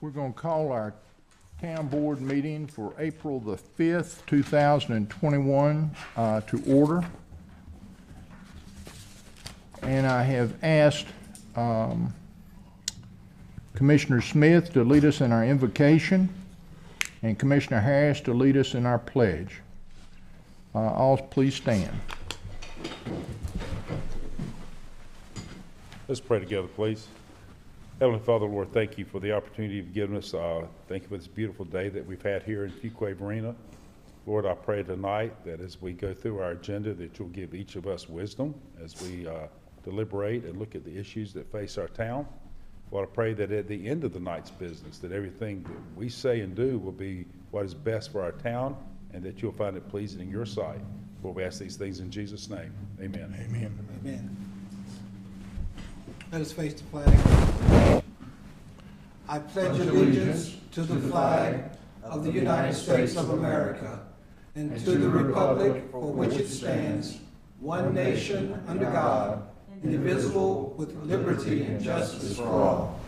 We're going to call our town board meeting for April the 5th, 2021 to order. And I have asked Commissioner Smith to lead us in our invocation and Commissioner Harris to lead us in our pledge. All please stand. Let's pray together, please. Heavenly Father, Lord, thank you for the opportunity you've given us. Thank you for this beautiful day that we've had here in Fuquay-Varina. Lord, I pray tonight that as we go through our agenda, that you'll give each of us wisdom as we deliberate and look at the issues that face our town. Lord, I pray that at the end of the night's business, that everything that we say and do will be what is best for our town, and that you'll find it pleasing in your sight. Lord, we ask these things in Jesus' name. Amen. Amen. Amen. Let us face the flag. I pledge allegiance to the flag of the United States of America and to the republic for which it stands, one nation under God, indivisible, with liberty and justice for all.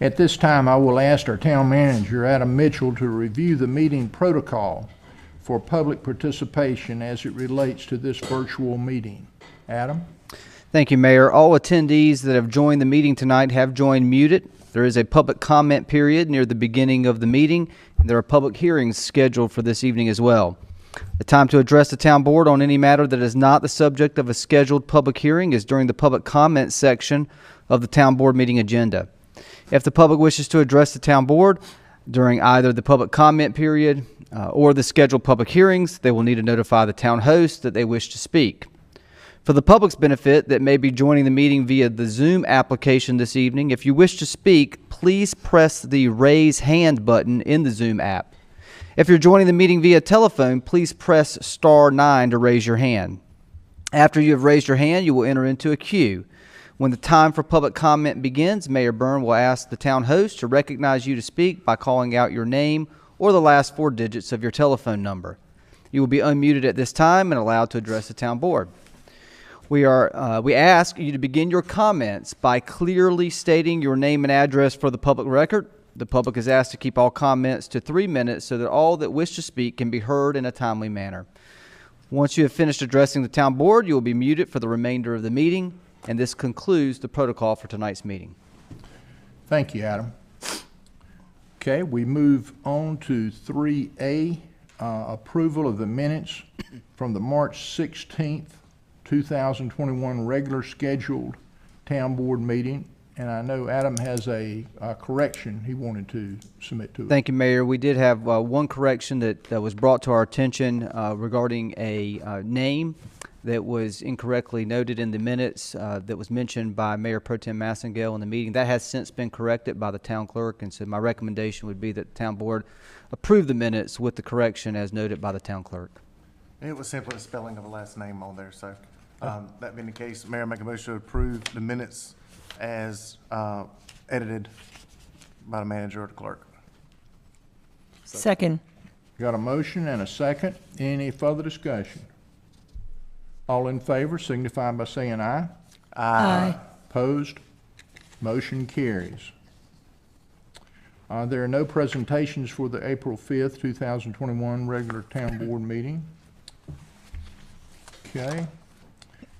At this time, I will ask our town manager, Adam Mitchell, to review the meeting protocol for public participation as it relates to this virtual meeting. Adam? Thank you, Mayor. All attendees that have joined the meeting tonight have joined muted. There is a public comment period near the beginning of the meeting, and there are public hearings scheduled for this evening as well. The time to address the town board on any matter that is not the subject of a scheduled public hearing is during the public comment section of the town board meeting agenda. If the public wishes to address the town board during either the public comment period or the scheduled public hearings, they will need to notify the town host that they wish to speak. For the public's benefit that may be joining the meeting via the Zoom application this evening, if you wish to speak, please press the raise hand button in the Zoom app. If you're joining the meeting via telephone, please press *9 to raise your hand. After you have raised your hand, you will enter into a queue. When the time for public comment begins, Mayor Byrne will ask the town host to recognize you to speak by calling out your name or the last 4 digits of your telephone number. You will be unmuted at this time and allowed to address the town board. We ask you to begin your comments by clearly stating your name and address for the public record. The public is asked to keep all comments to 3 minutes so that all that wish to speak can be heard in a timely manner. Once you have finished addressing the town board, you will be muted for the remainder of the meeting. And this concludes the protocol for tonight's meeting. Thank you, Adam. Okay, we move on to 3A, approval of the minutes from the March 16th, 2021 regular scheduled town board meeting. And I know Adam has a correction he wanted to submit to us. Thank you, Mayor. We did have one correction that was brought to our attention regarding a name that was incorrectly noted in the minutes that was mentioned by Mayor Pro Tem Massengale in the meeting. That has since been corrected by the town clerk, and so my recommendation would be that the town board approve the minutes with the correction as noted by the town clerk. It was simply a spelling of a last name on there, so that being the case, Mayor, make a motion to approve the minutes as edited by the manager or the clerk. Second. Got a motion and a second. Any further discussion? All in favor signify by saying aye. Aye. Opposed? Motion carries. There are no presentations for the April 5th, 2021 regular town board meeting. Okay.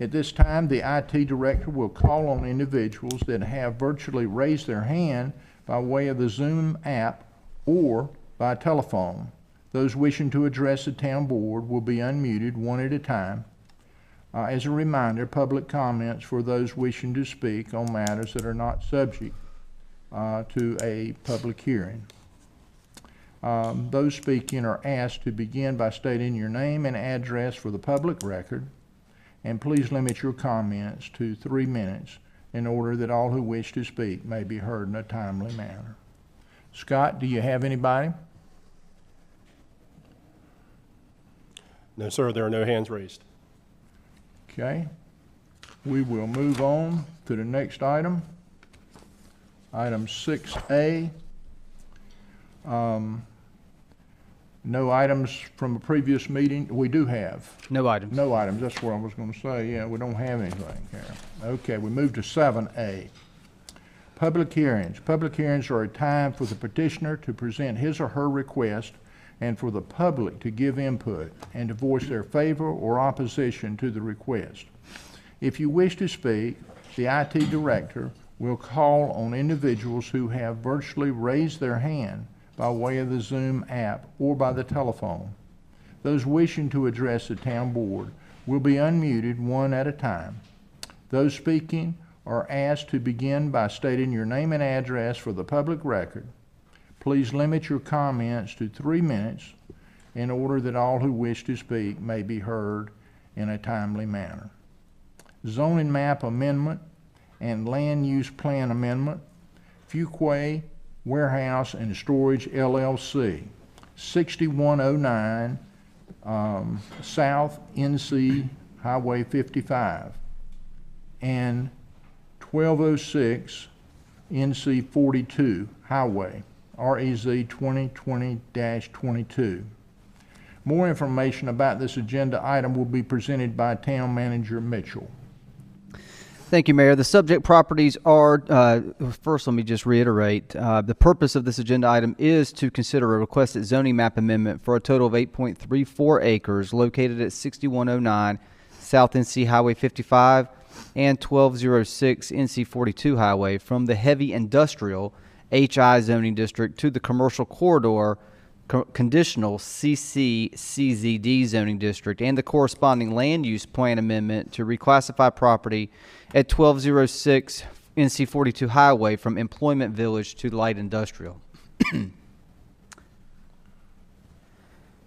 At this time, the IT director will call on individuals that have virtually raised their hand by way of the Zoom app or by telephone. Those wishing to address the town board will be unmuted one at a time. As a reminder, public comments for those wishing to speak on matters that are not subject to a public hearing. Those speaking are asked to begin by stating your name and address for the public record, and please limit your comments to 3 minutes in order that all who wish to speak may be heard in a timely manner. Scott, do you have anybody? No, sir, there are no hands raised. Okay. We will move on to the next item. Item 6A. No items from a previous meeting? We do have. No items. No items, that's what I was gonna say, yeah, we don't have anything here. Okay, we move to 7A. Public hearings. Public hearings are a time for the petitioner to present his or her request and for the public to give input and to voice their favor or opposition to the request. If you wish to speak, the IT director will call on individuals who have virtually raised their hand by way of the Zoom app or by the telephone. Those wishing to address the town board will be unmuted one at a time. Those speaking are asked to begin by stating your name and address for the public record. Please limit your comments to 3 minutes in order that all who wish to speak may be heard in a timely manner. Zoning map amendment and land use plan amendment, Fuquay Warehouse and Storage LLC, 6109 South NC Highway 55, and 1206 NC 42 Highway, REZ 2020-22. More information about this agenda item will be presented by Town Manager Mitchell. Thank you, Mayor. The subject properties are, first let me just reiterate, the purpose of this agenda item is to consider a requested zoning map amendment for a total of 8.34 acres located at 6109 South NC Highway 55 and 1206 NC 42 Highway from the heavy industrial HI zoning district to the commercial corridor conditional CC-CZD zoning district and the corresponding land use plan amendment to reclassify property at 1206 NC 42 Highway from employment village to light industrial.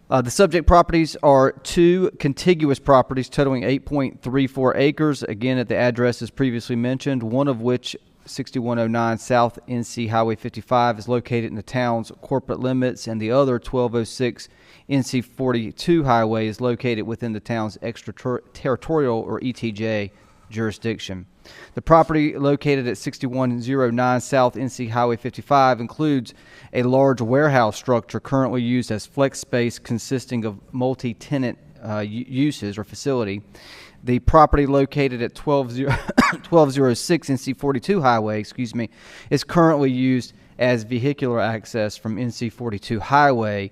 The subject properties are two contiguous properties totaling 8.34 acres, again at the addresses previously mentioned, one of which 6109 South NC Highway 55 is located in the town's corporate limits, and the other 1206 NC 42 Highway is located within the town's extraterritorial or ETJ jurisdiction. The property located at 6109 South NC Highway 55 includes a large warehouse structure currently used as flex space consisting of multi-tenant uses or facility. The property located at 1206 NC 42 Highway, is currently used as vehicular access from NC 42 Highway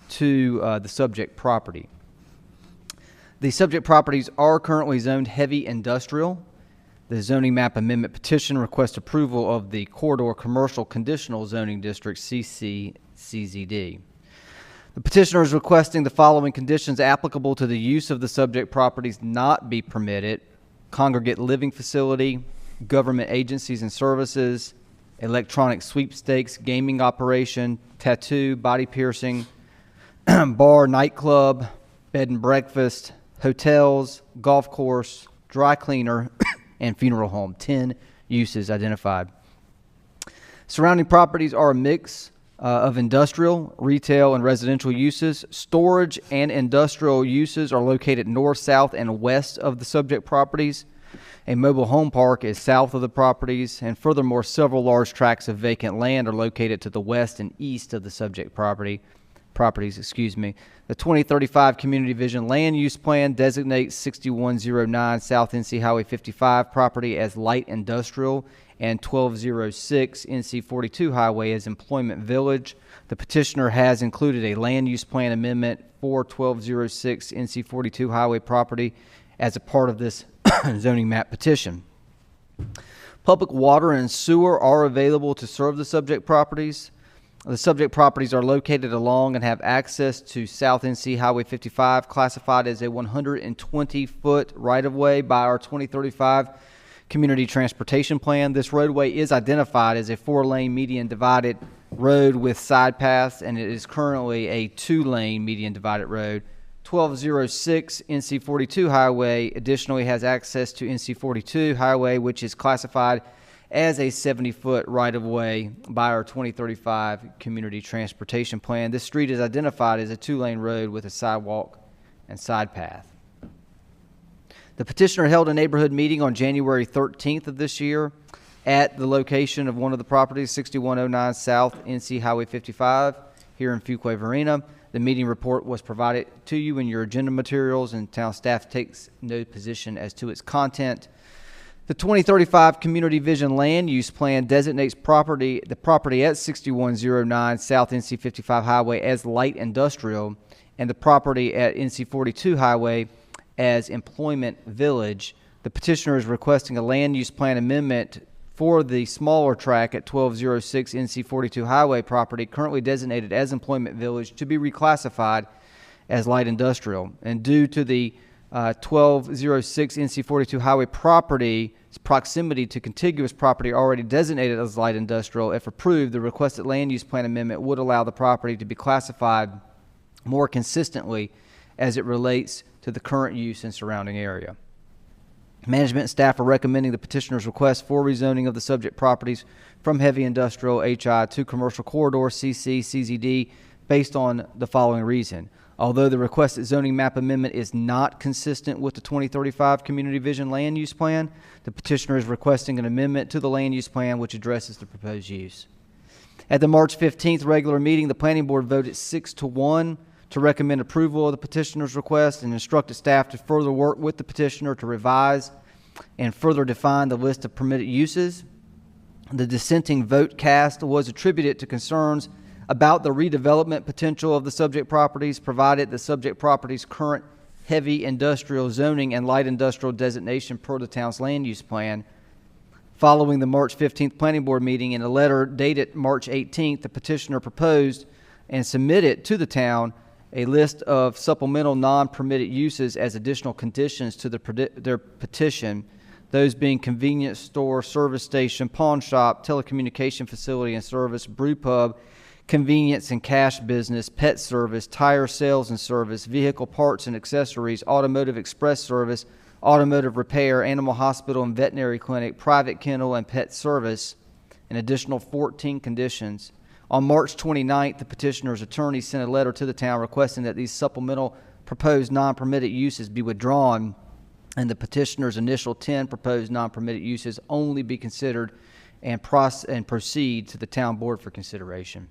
to the subject property. The subject properties are currently zoned heavy industrial. The zoning map amendment petition requests approval of the corridor commercial conditional zoning district CC-CZD. The petitioner is requesting the following conditions applicable to the use of the subject properties not be permitted: congregate living facility, government agencies and services, electronic sweepstakes, gaming operation, tattoo, body piercing, bar, nightclub, bed and breakfast, hotels, golf course, dry cleaner, and funeral home. 10 uses identified. Surrounding properties are a mix of industrial, retail, and residential uses. Storage and industrial uses are located north, south, and west of the subject properties. A mobile home park is south of the properties, and furthermore, several large tracts of vacant land are located to the west and east of the subject properties. The 2035 Community Vision Land Use Plan designates 6109 South NC Highway 55 property as light industrial and 1206 NC 42 Highway as employment village. The petitioner has included a land use plan amendment for 1206 NC 42 Highway property as a part of this zoning map petition. Public water and sewer are available to serve the subject properties. The subject properties are located along and have access to South NC Highway 55, classified as a 120-foot right-of-way by our 2035 Community Transportation Plan. This roadway is identified as a 4-lane median divided road with side paths, and it is currently a 2-lane median divided road. 1206 NC 42 Highway additionally has access to NC 42 Highway, which is classified as a 70-foot right-of-way by our 2035 Community Transportation Plan. This street is identified as a 2-lane road with a sidewalk and side path. The petitioner held a neighborhood meeting on January 13th of this year at the location of one of the properties, 6109 South NC Highway 55. here in Fuquay-Varina. The meeting report was provided to you in your agenda materials, and town staff takes no position as to its content. The 2035 Community Vision Land Use Plan designates the property at 6109 South NC 55 Highway as light industrial, and the property at NC 42 Highway as employment village. The petitioner is requesting a land use plan amendment for the smaller tract at 1206 NC 42 Highway property currently designated as employment village to be reclassified as light industrial. And due to the 1206 NC 42 Highway property's proximity to contiguous property already designated as light industrial, if approved, the requested land use plan amendment would allow the property to be classified more consistently as it relates to the current use in surrounding area. Management and staff are recommending the petitioner's request for rezoning of the subject properties from heavy industrial HI to commercial corridor CC CZD based on the following reason. Although the requested zoning map amendment is not consistent with the 2035 Community Vision Land Use Plan, the petitioner is requesting an amendment to the land use plan which addresses the proposed use. At the March 15th regular meeting, the Planning Board voted 6-1 to recommend approval of the petitioner's request and instructed staff to further work with the petitioner to revise and further define the list of permitted uses. The dissenting vote cast was attributed to concerns about the redevelopment potential of the subject properties, provided the subject properties' current heavy industrial zoning and light industrial designation per the town's land use plan. Following the March 15th Planning Board meeting, in a letter dated March 18th, the petitioner proposed and submitted to the town a list of supplemental non-permitted uses as additional conditions to their petition, those being convenience store, service station, pawn shop, telecommunication facility and service, brew pub, convenience and cash business, pet service, tire sales and service, vehicle parts and accessories, automotive express service, automotive repair, animal hospital and veterinary clinic, private kennel and pet service, an additional 14 conditions. On March 29th, the petitioner's attorney sent a letter to the town requesting that these supplemental proposed non-permitted uses be withdrawn and the petitioner's initial 10 proposed non-permitted uses only be considered and proceed to the town board for consideration.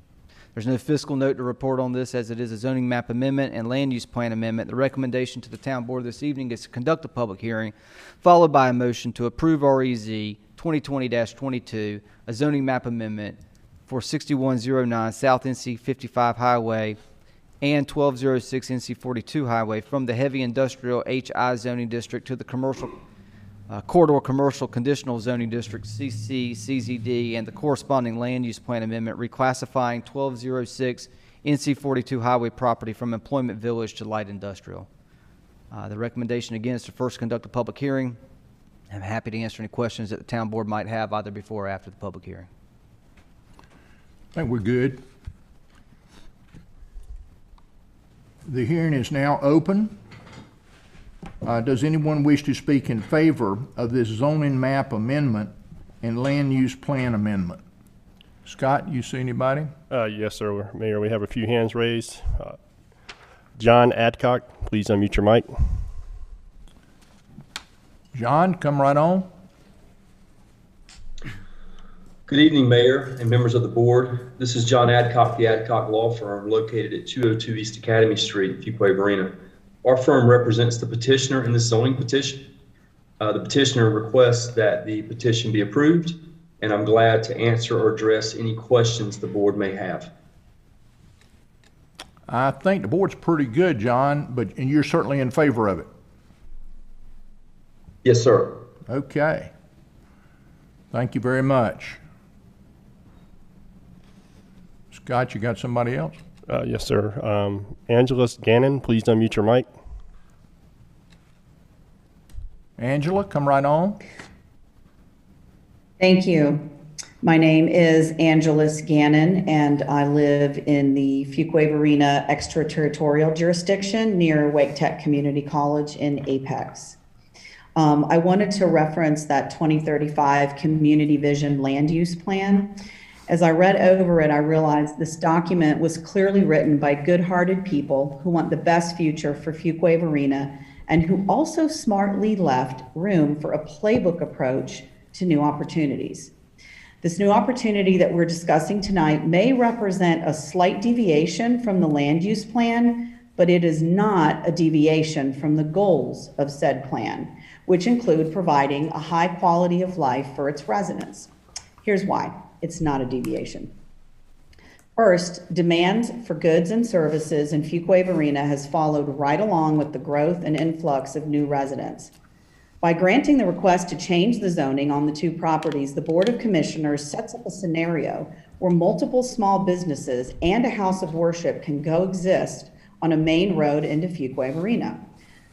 There's no fiscal note to report on this, as it is a zoning map amendment and land use plan amendment. The recommendation to the town board this evening is to conduct a public hearing, followed by a motion to approve REZ 2020-22, a zoning map amendment for 6109 South NC 55 Highway and 1206 NC 42 Highway from the heavy industrial HI zoning district to the commercial corridor commercial conditional zoning district CC CZD and the corresponding land use plan amendment reclassifying 1206 NC 42 Highway property from employment village to light industrial. The recommendation again is to first conduct a public hearing. I'm happy to answer any questions that the town board might have either before or after the public hearing. I think we're good. The hearing is now open. Does anyone wish to speak in favor of this zoning map amendment and land use plan amendment? Scott, you see anybody? Yes, sir. Mayor, we have a few hands raised. John Adcock, please unmute your mic. John, come right on. Good evening, Mayor and members of the board. This is John Adcock, the Adcock Law Firm, located at 202 East Academy Street, Fuquay-Varina. Our firm represents the petitioner in this zoning petition. The petitioner requests that the petition be approved, and I'm glad to answer or address any questions the board may have. I think the board's pretty good, John, and you're certainly in favor of it. Yes, sir. Okay. Thank you very much. Scott, you got somebody else? Yes, sir. Angeles Gannon, please unmute your mic. Angela, come right on. Thank you. My name is Angeles Gannon, and I live in the Fuquay-Varina extraterritorial jurisdiction near Wake Tech Community College in Apex. I wanted to reference that 2035 Community Vision Land Use Plan. As I read over it, I realized this document was clearly written by good-hearted people who want the best future for Fuquay-Varina and who also smartly left room for a playbook approach to new opportunities. This new opportunity that we're discussing tonight may represent a slight deviation from the land use plan, but it is not a deviation from the goals of said plan, which include providing a high quality of life for its residents. Here's why it's not a deviation. First, demand for goods and services in Fuquay-Varina has followed right along with the growth and influx of new residents. By granting the request to change the zoning on the two properties, the Board of Commissioners sets up a scenario where multiple small businesses and a house of worship can coexist on a main road into Fuquay-Varina.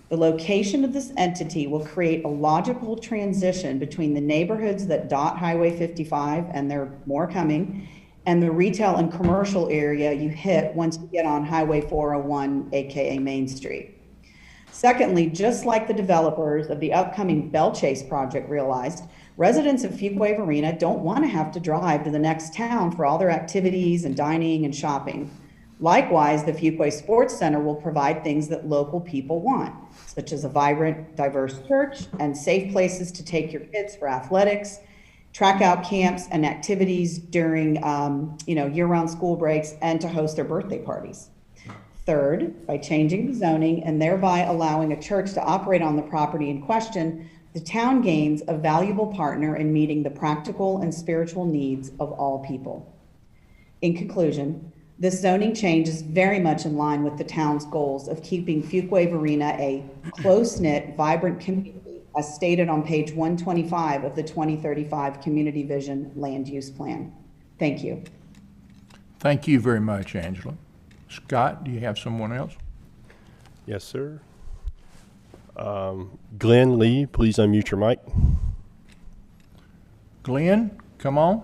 The location of this entity will create a logical transition between the neighborhoods that dot Highway 55, and there are more coming, and the retail and commercial area you hit once you get on Highway 401, aka Main Street. Secondly, just like the developers of the upcoming Bell Chase project realized, residents of Fuquay-Varina don't want to have to drive to the next town for all their activities and dining and shopping. Likewise, the Fuquay Sports Center will provide things that local people want, such as a vibrant, diverse church and safe places to take your kids for athletics, track out camps and activities during year-round school breaks, and to host their birthday parties. Third, by changing the zoning and thereby allowing a church to operate on the property in question, the town gains a valuable partner in meeting the practical and spiritual needs of all people. In conclusion, this zoning change is very much in line with the town's goals of keeping Fuquay-Varina a close-knit, vibrant community, as stated on page 125 of the 2035 Community Vision Land Use Plan. Thank you. Thank you very much, Angela. Scott, do you have someone else? Yes, sir. Glenn Lee, please unmute your mic. Glenn, come on.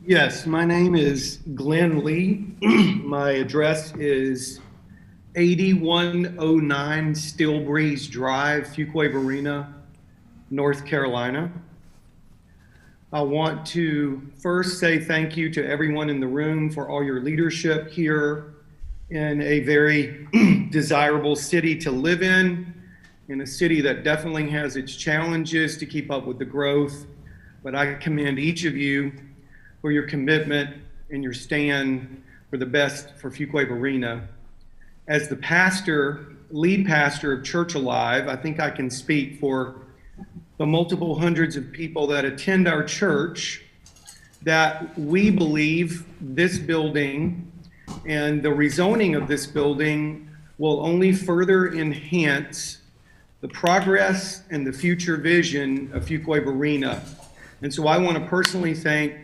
Yes, my name is Glenn Lee. My address is 8109 Steel Breeze Drive, Fuquay-Varina, North Carolina. I want to first say thank you to everyone in the room for all your leadership here in a very desirable city to live in a city that definitely has its challenges to keep up with the growth. But I commend each of you for your commitment and your stand for the best for Fuquay-Varina. As the lead pastor of Church Alive, I think I can speak for the multiple hundreds of people that attend our church that we believe this building and the rezoning of this building will only further enhance the progress and the future vision of Fuquay-Varina. And so I want to personally thank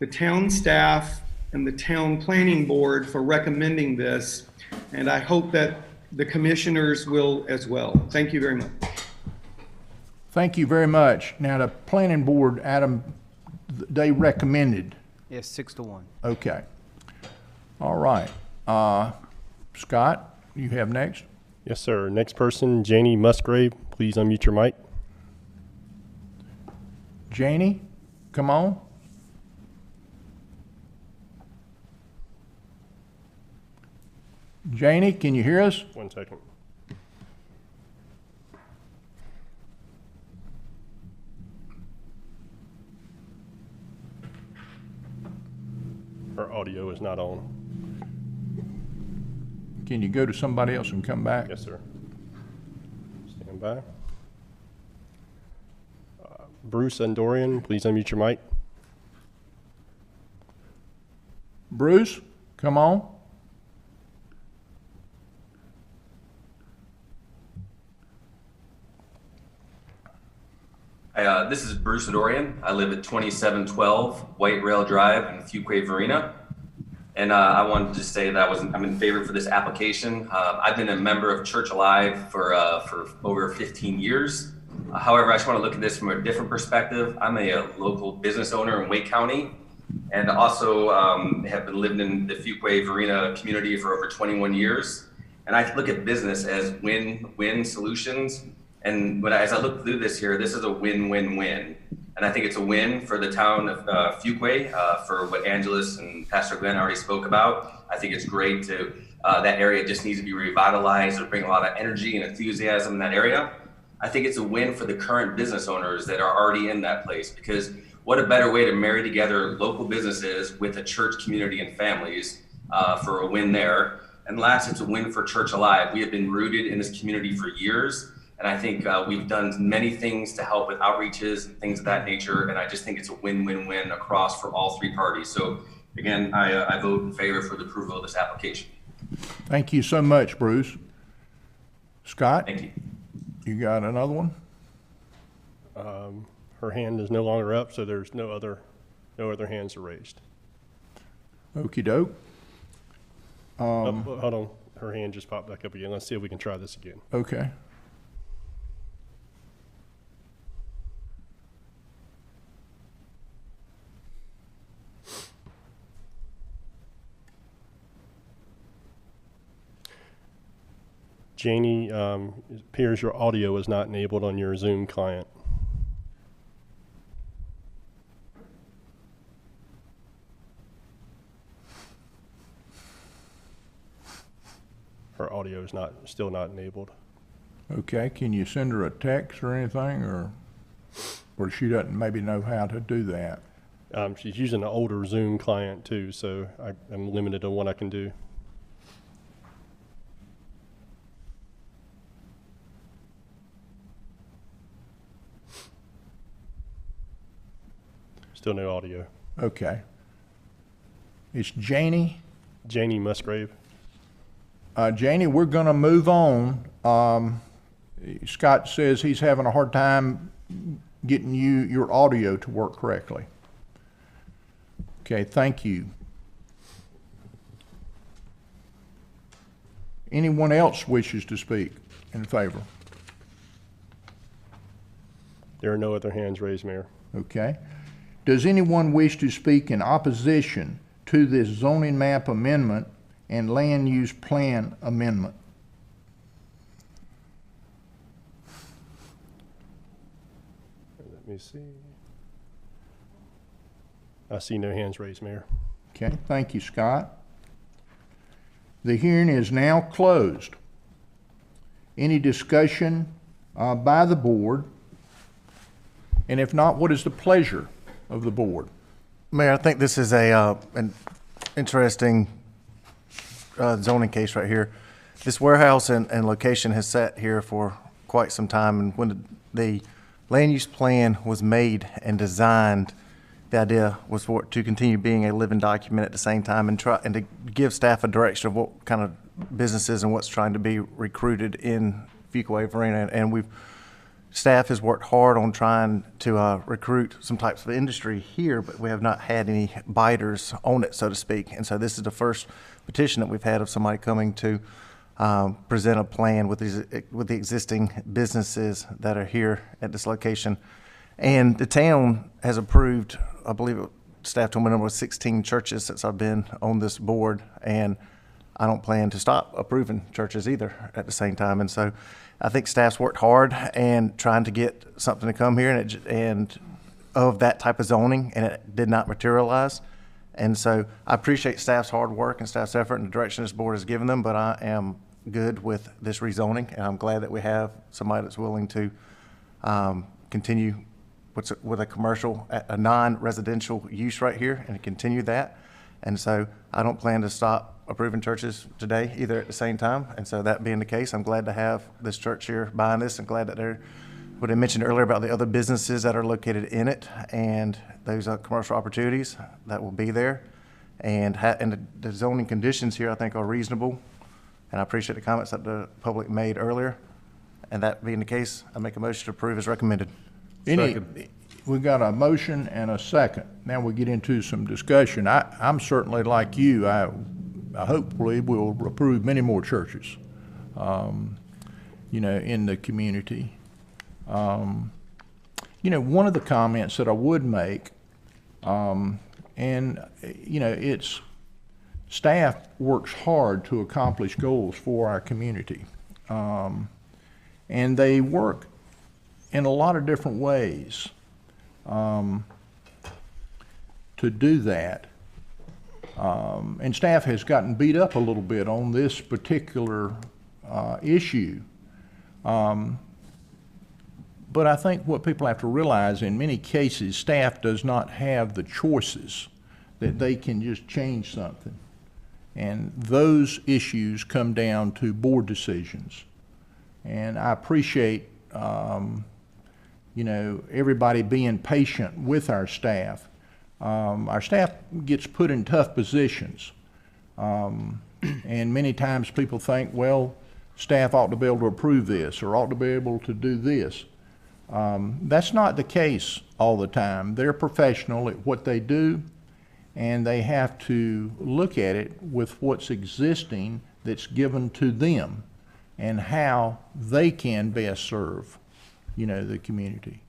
the town staff and the town planning board for recommending this, and I hope that the commissioners will as well. Thank you very much. Thank you very much. Now, the planning board, Adam, they recommended. Yes, 6-1. Okay. All right. Scott, you have next? Yes, sir. Next person, Janie Musgrave, please unmute your mic. Janie, come on. Janie, can you hear us? 1 second. Her audio is not on. Can you go to somebody else and come back? Yes, sir. Stand by. Bruce Andorian, please unmute your mic. Bruce, come on. Hi, this is Bruce Adorian. I live at 2712 White Rail Drive in Fuquay-Varina. And I wanted to say that I'm in favor for this application. I've been a member of Church Alive for over 15 years. However, I just want to look at this from a different perspective. I'm a local business owner in Wake County, and also have been living in the Fuquay-Varina community for over 21 years. And I look at business as win-win solutions. And as I look through this here, this is a win-win-win. And I think it's a win for the town of Fuquay for what Angelus and Pastor Glenn already spoke about. I think it's great that area just needs to be revitalized or bring a lot of energy and enthusiasm in that area. I think it's a win for the current business owners that are already in that place, because what a better way to marry together local businesses with a church community and families for a win there. And last, it's a win for Church Alive. We have been rooted in this community for years. And I think we've done many things to help with outreaches and things of that nature. And I just think it's a win-win-win across for all three parties. So again, I vote in favor for the approval of this application. Thank you so much, Bruce. Scott? Thank you. You got another one? Her hand is no longer up, so there's no other hands are raised. Okey doke. Hold on, her hand just popped back up again. Let's see if we can try this again. Okay. Janie, it appears your audio is not enabled on your Zoom client. Her audio is still not enabled. Okay, can you send her a text or anything, or she doesn't maybe know how to do that? She's using an older Zoom client too, so I'm limited on what I can do. Still no audio. Okay. It's Janie. Janie Musgrave. Janie, we're going to move on. Scott says he's having a hard time getting your audio to work correctly. Okay, thank you. Anyone else wishes to speak in favor? There are no other hands raised, Mayor. Okay. Does anyone wish to speak in opposition to this zoning map amendment and land use plan amendment? Let me see. I see no hands raised, Mayor. Okay, thank you, Scott. The hearing is now closed. Any discussion by the board? And if not, what is the pleasure of the board? Mayor, I think this is an interesting zoning case right here. This warehouse and location has sat here for quite some time, and when the land use plan was made and designed, the idea was for it to continue being a living document at the same time, and to give staff a direction of what kind of businesses and what's trying to be recruited in Fuquay-Varina. And staff has worked hard on trying to recruit some types of industry here, but we have not had any biters on it, so to speak. And so this is the first petition that we've had of somebody coming to present a plan with the existing businesses that are here at this location. And the town has approved, I believe staff told me the number was 16 churches since I've been on this board, and I don't plan to stop approving churches either at the same time. And so I think staff's worked hard and trying to get something to come here and of that type of zoning, and it did not materialize. And so I appreciate staff's hard work and staff's effort and the direction this board has given them, but I am good with this rezoning, and I'm glad that we have somebody that's willing to continue with a commercial, a non-residential use right here, and continue that. And so I don't plan to stop approving churches today either at the same time. And so that being the case, I'm glad to have this church here buying this, and glad that they're, what I mentioned earlier about the other businesses that are located in it and those commercial opportunities that will be there. And the zoning conditions here, I think, are reasonable. And I appreciate the comments that the public made earlier. And that being the case, I make a motion to approve as recommended. We got a motion and a second. Now we get into some discussion. I'm certainly like you. I hopefully will approve many more churches, in the community. One of the comments that I would make, it's staff works hard to accomplish goals for our community. And they work in a lot of different ways to do that. And staff has gotten beat up a little bit on this particular issue. But I think what people have to realize, in many cases, staff does not have the choices that they can just change something. And those issues come down to board decisions. And I appreciate, everybody being patient with our staff. Our staff gets put in tough positions. And many times people think, well, staff ought to be able to approve this or ought to be able to do this. That's not the case all the time. They're professional at what they do, and they have to look at it with what's existing that's given to them and how they can best serve, the community.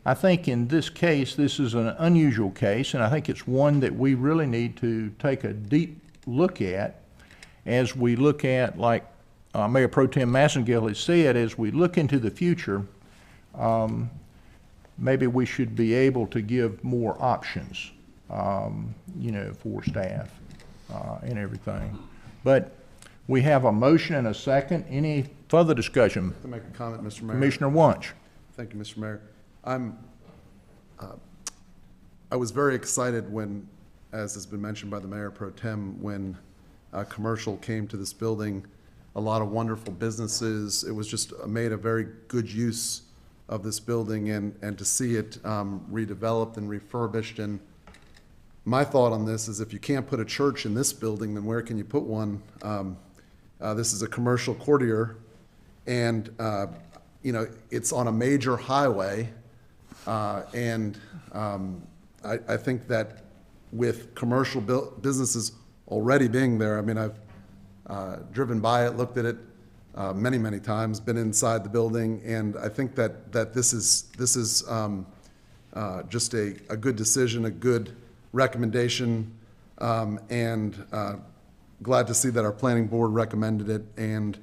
I think in this case, this is an unusual case, and I think it's one that we really need to take a deep look at as we look at, like Mayor Pro Tem Massengill has said, as we look into the future, maybe we should be able to give more options, for staff and everything. But we have a motion and a second. Any further discussion? To make a comment, Mr. Mayor. Commissioner Wunsch. Thank you, Mr. Mayor. I was very excited when, as has been mentioned by the Mayor Pro Tem, when commercial came to this building. A lot of wonderful businesses. It was just made a very good use of this building, and to see it redeveloped and refurbished. And my thought on this is, if you can't put a church in this building, then where can you put one? This is a commercial courtier, and it's on a major highway, and I think that with commercial businesses already being there, I mean, I've driven by it, looked at it many, many times, been inside the building, and I think that this is just a good decision, a good recommendation, and glad to see that our planning board recommended it, and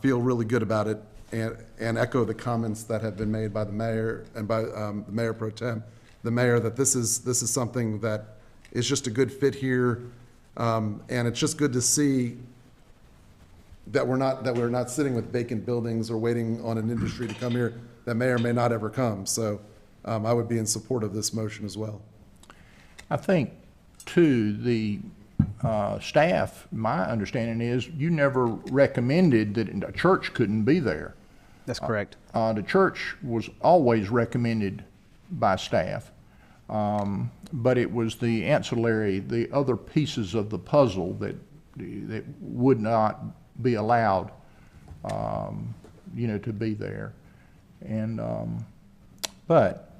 feel really good about it, and echo the comments that have been made by the mayor and by the Mayor Pro Tem, the mayor, that this is something that is just a good fit here, and it's just good to see that we're not sitting with vacant buildings or waiting on an industry to come here that may or may not ever come. So I would be in support of this motion as well. I think, too, the staff, my understanding is you never recommended that a church couldn't be there. That's correct. The church was always recommended by staff, but it was the ancillary, the other pieces of the puzzle that would not be allowed, to be there. And, but,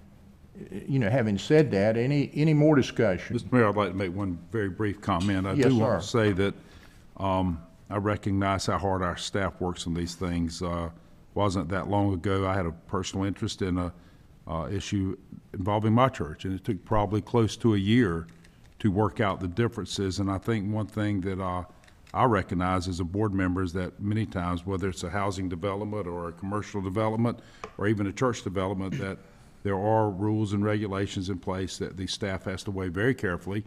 having said that, any more discussion? Mr. Mayor, I'd like to make one very brief comment. I Yes, do want sir. to say that I recognize how hard our staff works on these things. Wasn't that long ago, I had a personal interest in a issue involving my church, and it took probably close to a year to work out the differences. And I think one thing that I recognize as a board member is that many times, whether it's a housing development or a commercial development or even a church development, that there are rules and regulations in place that the staff has to weigh very carefully.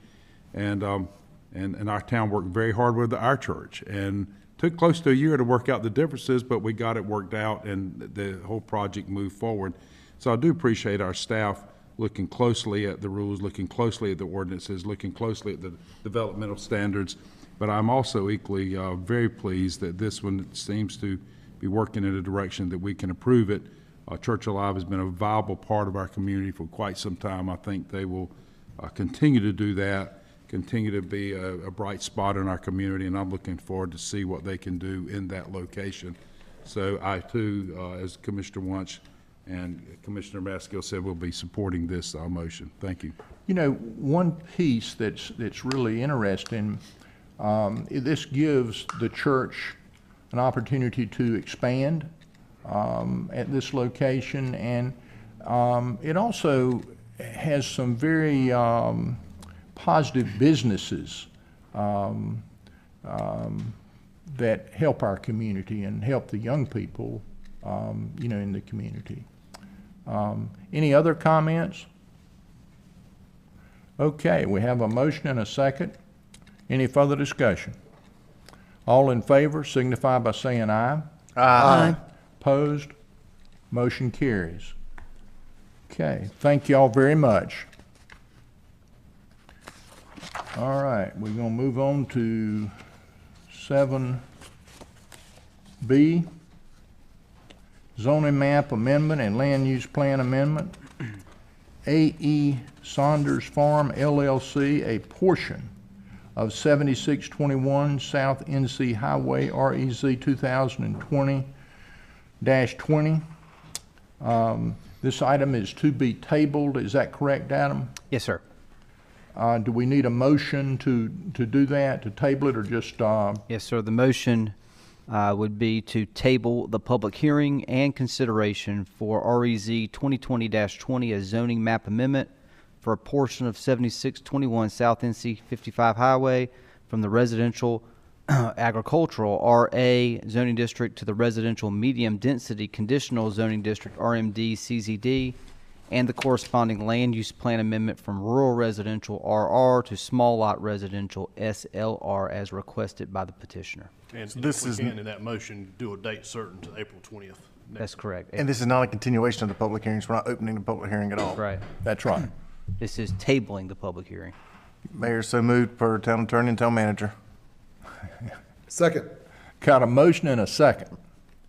And our town worked very hard with our church, and took close to a year to work out the differences, but we got it worked out, and the whole project moved forward. So I do appreciate our staff looking closely at the rules, looking closely at the ordinances, looking closely at the developmental standards. But I'm also equally very pleased that this one seems to be working in a direction that we can approve it. Church Alive has been a viable part of our community for quite some time. I think they will continue to do that, continue to be a bright spot in our community, and I'm looking forward to see what they can do in that location. So I too, as Commissioner Wunsch and Commissioner Maskill said, will be supporting this motion. Thank you. One piece that's really interesting, this gives the church an opportunity to expand at this location, and it also has some very positive businesses that help our community and help the young people, in the community. Any other comments? Okay, we have a motion and a second. Any further discussion? All in favor signify by saying aye. Aye. Opposed? Motion carries. Okay, thank you all very much. All right, we're going to move on to 7B, zoning map amendment and land use plan amendment. A.E. Saunders Farm LLC, a portion of 7621 South NC Highway, REZ 2020-20. This item is to be tabled. Is that correct, Adam? Yes, sir. Do we need a motion to do that, to table it, or just, Yes, sir. The motion would be to table the public hearing and consideration for REZ 2020-20, a zoning map amendment for a portion of 7621 South NC 55 Highway from the residential agricultural RA zoning district to the residential medium density conditional zoning district RMD CZD, and the corresponding land use plan amendment from rural residential RR to small lot residential SLR as requested by the petitioner. And this if we is- can, in that motion, do a date certain to April 20th. That's correct. And this is not a continuation of the public hearings. We're not opening the public hearing at all. Right. that's right. This is tabling the public hearing. Mayor, so moved per town attorney and town manager. Second. Got a motion and a second.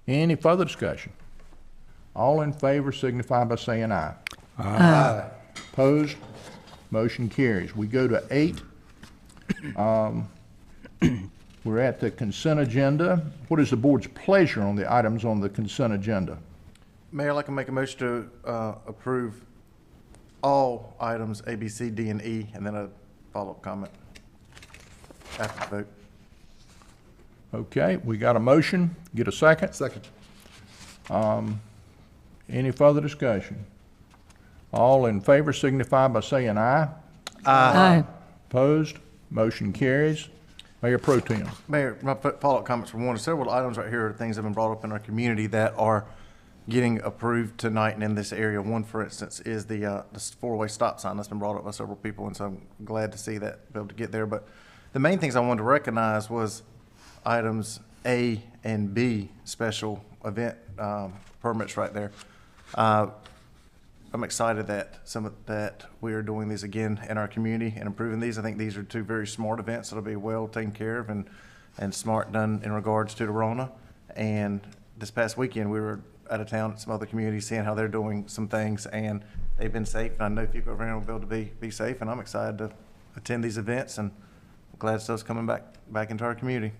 Any further discussion? All in favor signify by saying aye. Aye. Opposed? Motion carries. We go to 8. We're at the consent agenda. What is the board's pleasure on the items on the consent agenda? Mayor, I'd like to make a motion to approve all items A, B, C, D, and E, and then a follow-up comment after the vote. Okay, we got a motion. Get a second? Second. Any further discussion? All in favor signify by saying aye. Aye. Opposed? Motion carries. Mayor Pro Tem. Mayor, my follow-up comments from one of several items right here are things that have been brought up in our community that are getting approved tonight and in this area. One, for instance, is the four-way stop sign that's been brought up by several people, and so I'm glad to see that, be able to get there. But the main things I wanted to recognize was items A and B, special event permits right there. I'm excited that we are doing these again in our community and improving these. I think these are two very smart events that'll be well taken care of and smart done in regards to the Rona. And this past weekend, we were out of town at some other communities, seeing how they're doing some things, and they've been safe. And I know Fuquay-Varina will be able to be safe, and I'm excited to attend these events, and I'm glad stuff's coming back into our community.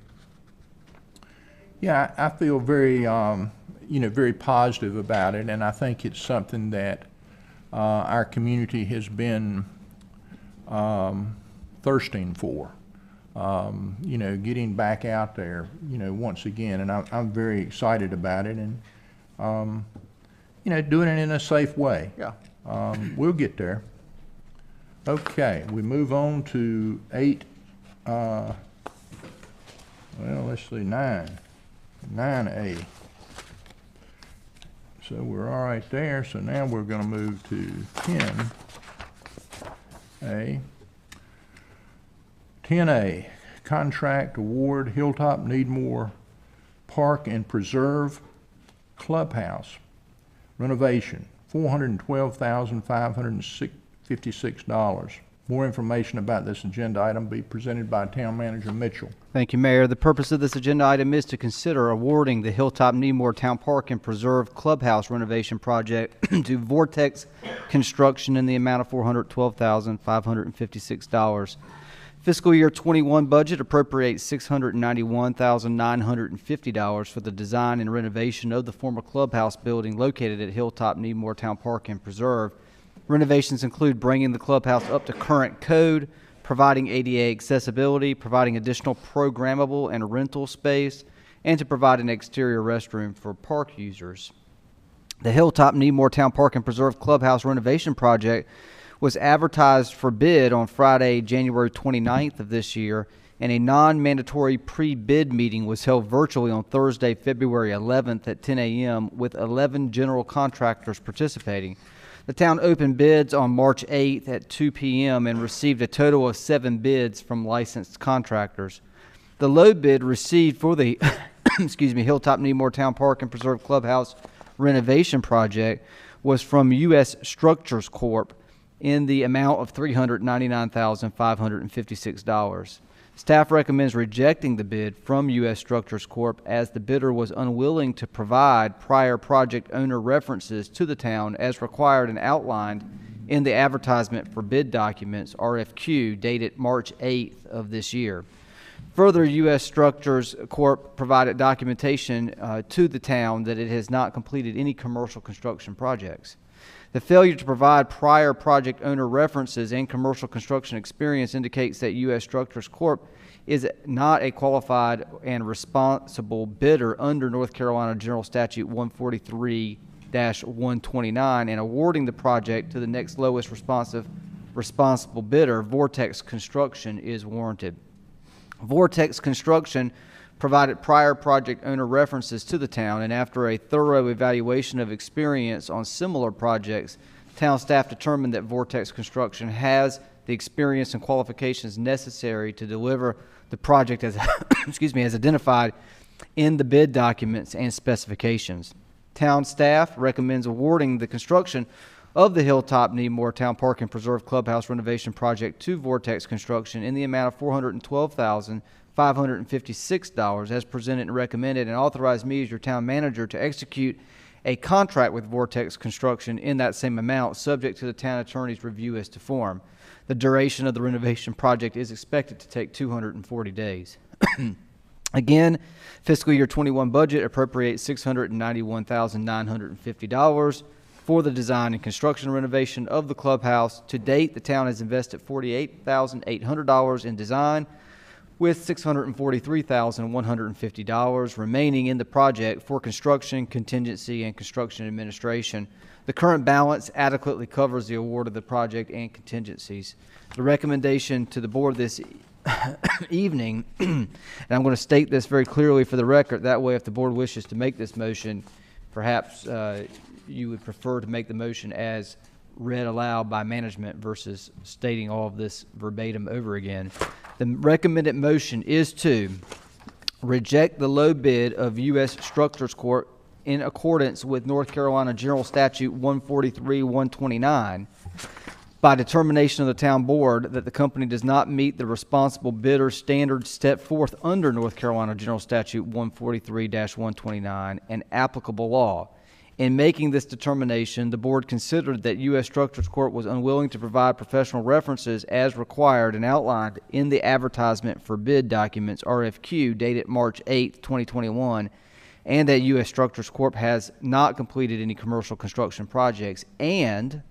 Yeah, I feel very, very positive about it, and I think it's something that our community has been thirsting for. Getting back out there, once again, and I'm very excited about it, and doing it in a safe way. Yeah. We'll get there. Okay, we move on to 8. Let's see, 9A. So we're all right there. So now we're going to move to 10A. 10A, contract award Hilltop Needmore Park and Preserve Clubhouse renovation, $412,556. More information about this agenda item be presented by Town Manager Mitchell. Thank you, Mayor. The purpose of this agenda item is to consider awarding the Hilltop Needmore Town Park and Preserve Clubhouse renovation project to Vortex Construction in the amount of $412,556. Fiscal year 21 budget appropriates $691,950 for the design and renovation of the former clubhouse building located at Hilltop Needmore Town Park and Preserve. Renovations include bringing the clubhouse up to current code, providing ADA accessibility, providing additional programmable and rental space, and to provide an exterior restroom for park users. The Hilltop Needmore Town Park and Preserve Clubhouse renovation project was advertised for bid on Friday, January 29th of this year, and a non-mandatory pre-bid meeting was held virtually on Thursday, February 11th at 10 a.m. with 11 general contractors participating. The town opened bids on March 8th at 2 p.m. and received a total of 7 bids from licensed contractors. The low bid received for the Hilltop Needmore Town Park and Preserve Clubhouse renovation project was from U.S. Structures Corp. In the amount of $399,556. Staff recommends rejecting the bid from U.S. Structures Corp. As the bidder was unwilling to provide prior project owner references to the town as required and outlined in the advertisement for bid documents, RFQ, dated March 8th of this year. Further, U.S. Structures Corp. Provided documentation to the town that it has not completed any commercial construction projects. The failure to provide prior project owner references and commercial construction experience indicates that U.S. Structures Corp. Is not a qualified and responsible bidder under North Carolina General Statute 143-129, and awarding the project to the next lowest responsible bidder, Vortex Construction, is warranted. Vortex Construction provided prior project owner references to the town, and after a thorough evaluation of experience on similar projects, town staff determined that Vortex Construction has the experience and qualifications necessary to deliver the project as excuse me, as identified in the bid documents and specifications. Town staff recommends awarding the construction of the Hilltop Needmore Town Park and Preserve Clubhouse renovation project to Vortex Construction in the amount of $412,556 as presented and recommended, and authorize me as your town manager to execute a contract with Vortex Construction in that same amount, subject to the town attorney's review as to form. The duration of the renovation project is expected to take 240 days. Again, fiscal year 21 budget appropriates $691,950 for the design and construction renovation of the clubhouse. To date, the town has invested $48,800 in design, with $643,150 remaining in the project for construction, contingency, and construction administration. The current balance adequately covers the award of the project and contingencies. The recommendation to the board this evening, and I'm going to state this very clearly for the record, that way if the board wishes to make this motion, perhaps you would prefer to make the motion as read aloud by management versus stating all of this verbatim over again. The recommended motion is to reject the low bid of U.S. Structures Corp. In accordance with North Carolina General Statute 143-129, by determination of the town board that the company does not meet the responsible bidder standards set forth under North Carolina General Statute 143-129 and applicable law. In making this determination, the board considered that U.S. Structures Corp. Was unwilling to provide professional references as required and outlined in the advertisement for bid documents, RFQ, dated March 8, 2021, and that U.S. Structures Corp. Has not completed any commercial construction projects, and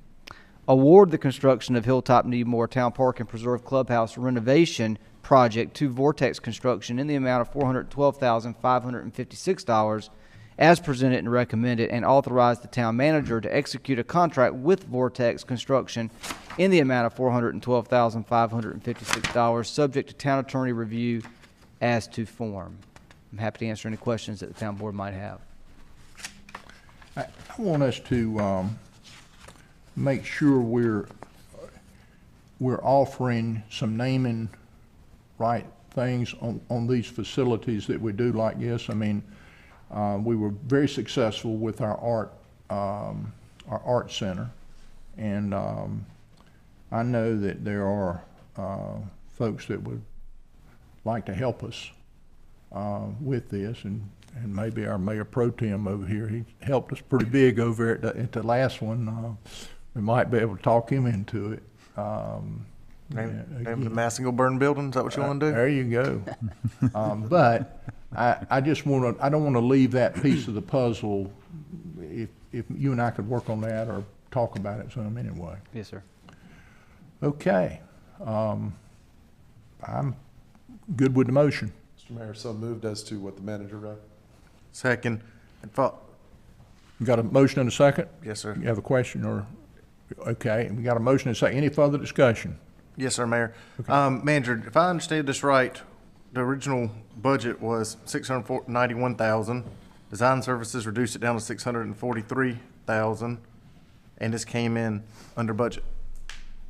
award the construction of Hilltop Needmore Town Park and Preserve Clubhouse renovation project to Vortex Construction in the amount of $412,556 as presented and recommended, and authorize the town manager to execute a contract with Vortex Construction in the amount of $412,556, subject to town attorney review as to form. I'm happy to answer any questions that the town board might have. I want us to make sure we're offering some naming right things on these facilities that we do like this. I mean, we were very successful with our art center, and I know that there are folks that would like to help us with this, and maybe our Mayor Pro Tem over here, he helped us pretty big over at the last one. We might be able to talk him into it. Name the Massingle Burn Building, is that what you want to do? There you go. But I just want to, I don't want to leave that piece of the puzzle, if you and I could work on that or talk about it some anyway. Yes, sir. Okay. I'm good with the motion. Mr. Mayor, so moved as to what the manager read. Second. You got a motion and a second? Yes, sir. You have a question or, okay, we got a motion and a second. Any further discussion? Yes, sir, Mayor. Manager, if I understand this right, the original budget was $691,000. Design services reduced it down to $643,000, and this came in under budget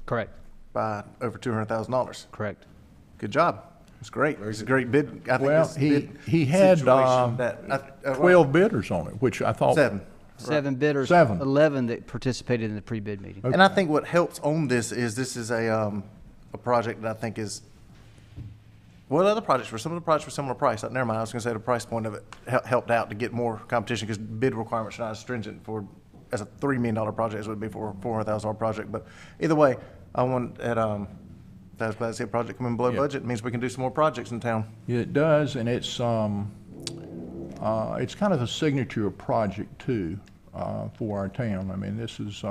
Correct. by over $200,000. Correct. Good job. It's great. It's a great bid. I think Well, this bid he had situation that 12 bidders on it, which I thought. Seven. 7 bidders. 7. 11 that participated in the pre-bid meeting. Okay. And I think what helps on this is a project that I think is, well, other projects some of the projects were similar price. Never mind, I was going to say the price point of it helped out to get more competition because bid requirements are not as stringent for, as a $3 million project as it would be for a $400,000 project. But either way, I was glad to see a project come in below budget. It means we can do some more projects in town. It does, and it's kind of the signature project too, for our town. I mean, this is,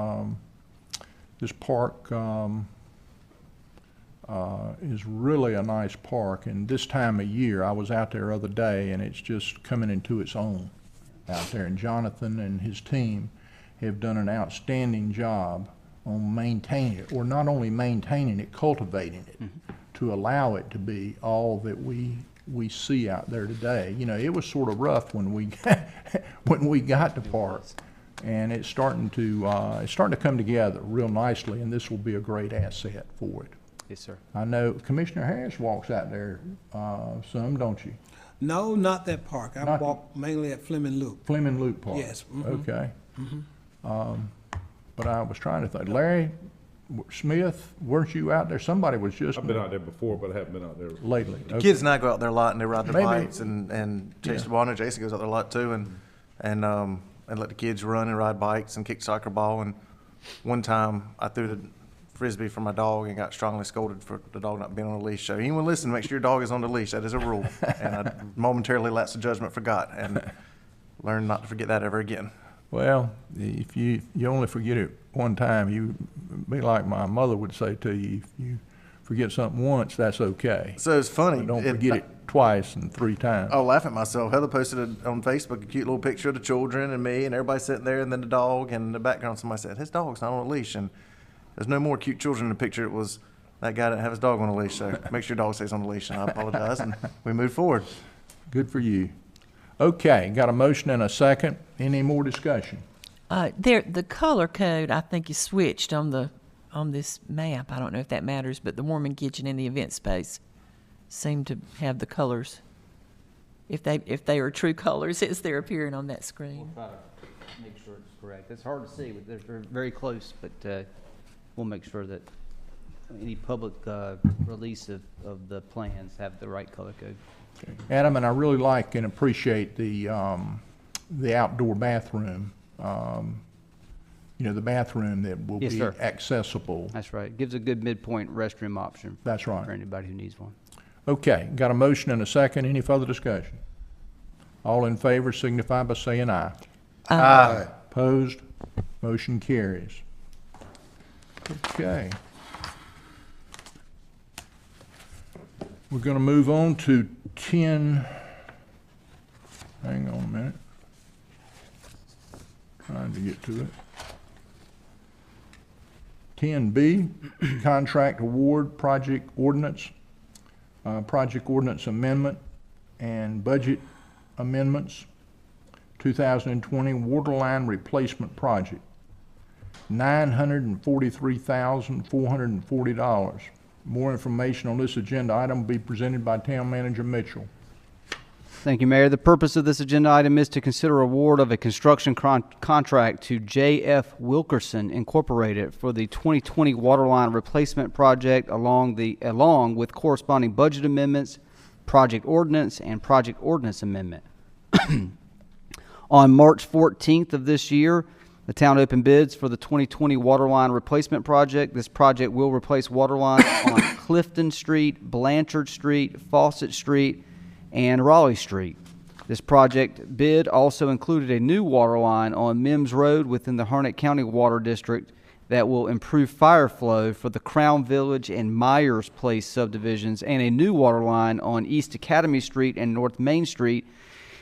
this park, is really a nice park, and this time of year, I was out there the other day, and it's just coming into its own out there. And Jonathan and his team have done an outstanding job on maintaining it, or not only maintaining it, cultivating it, to allow it to be all that we see out there today. You know, it was sort of rough when we when we got to park, and it's starting to come together real nicely, and this will be a great asset for it. Yes, sir. I know Commissioner Harris walks out there some, don't you? No, not that park. I Not- walk mainly at Fleming Loop. Fleming Loop Park? Yes, Okay. But I was trying to think, Larry Smith, weren't you out there? Somebody was just I've been out there before, but I haven't been out there. lately. The kids and I go out there a lot, and they ride their Maybe- bikes and chase the ball. I know Jason goes out there a lot too, and let the kids run and ride bikes and kick soccer ball. And one time I threw the frisbee for my dog and got strongly scolded for the dog not being on a leash. So anyone listening, make sure your dog is on the leash. That is a rule. And I momentarily lapsed the judgment, forgot, and learned not to forget that ever again. Well, if you only forget it one time, you be like my mother would say to you, if you forget something once, that's okay. So it's funny. But don't forget it twice and 3 times. I'll laugh at myself. Heather posted on Facebook a cute little picture of the children and me and everybody sitting there, and then the dog, and in the background somebody said, his dog's not on a leash. And there's no more cute children in the picture. It was that guy didn't have his dog on a leash. So make sure your dog stays on the leash. And I apologize. And we move forward. Good for you. Okay, got a motion and a second. Any more discussion? The color code, I think, is switched on this map. I don't know if that matters, but the warming kitchen and the event space seem to have the colors, if they are true colors as they're appearing on that screen. We'll try to make sure it's correct. It's hard to see, but they're very close, but we'll make sure that any public release of the plans have the right color code. Adam, and I really like and appreciate the outdoor bathroom. You know, the bathroom that will Yes, be sir. accessible. That's right. Gives a good midpoint restroom option. That's right. For anybody who needs one. Okay, got a motion and a second. Any further discussion? All in favor signify by saying aye. Aye. Opposed? Motion carries. Okay. We're going to move on to 10. Hang on a minute. Trying to get to it. 10B, contract award, project ordinance amendment, and budget amendments. 2020 waterline replacement project, $943,440. More information on this agenda item will be presented by Town Manager Mitchell. Thank you, Mayor. The purpose of this agenda item is to consider award of a construction contract to J.F. Wilkerson Incorporated for the 2020 waterline replacement project along with corresponding budget amendments, project ordinance, and project ordinance amendment. On March 14th of this year, the town opened bids for the 2020 waterline replacement project. This project will replace water lines on Clifton Street, Blanchard Street, Fawcett Street, and Raleigh Street. This project bid also included a new water line on Mims Road within the Harnett County Water District that will improve fire flow for the Crown Village and Myers Place subdivisions, and a new water line on East Academy Street and North Main Street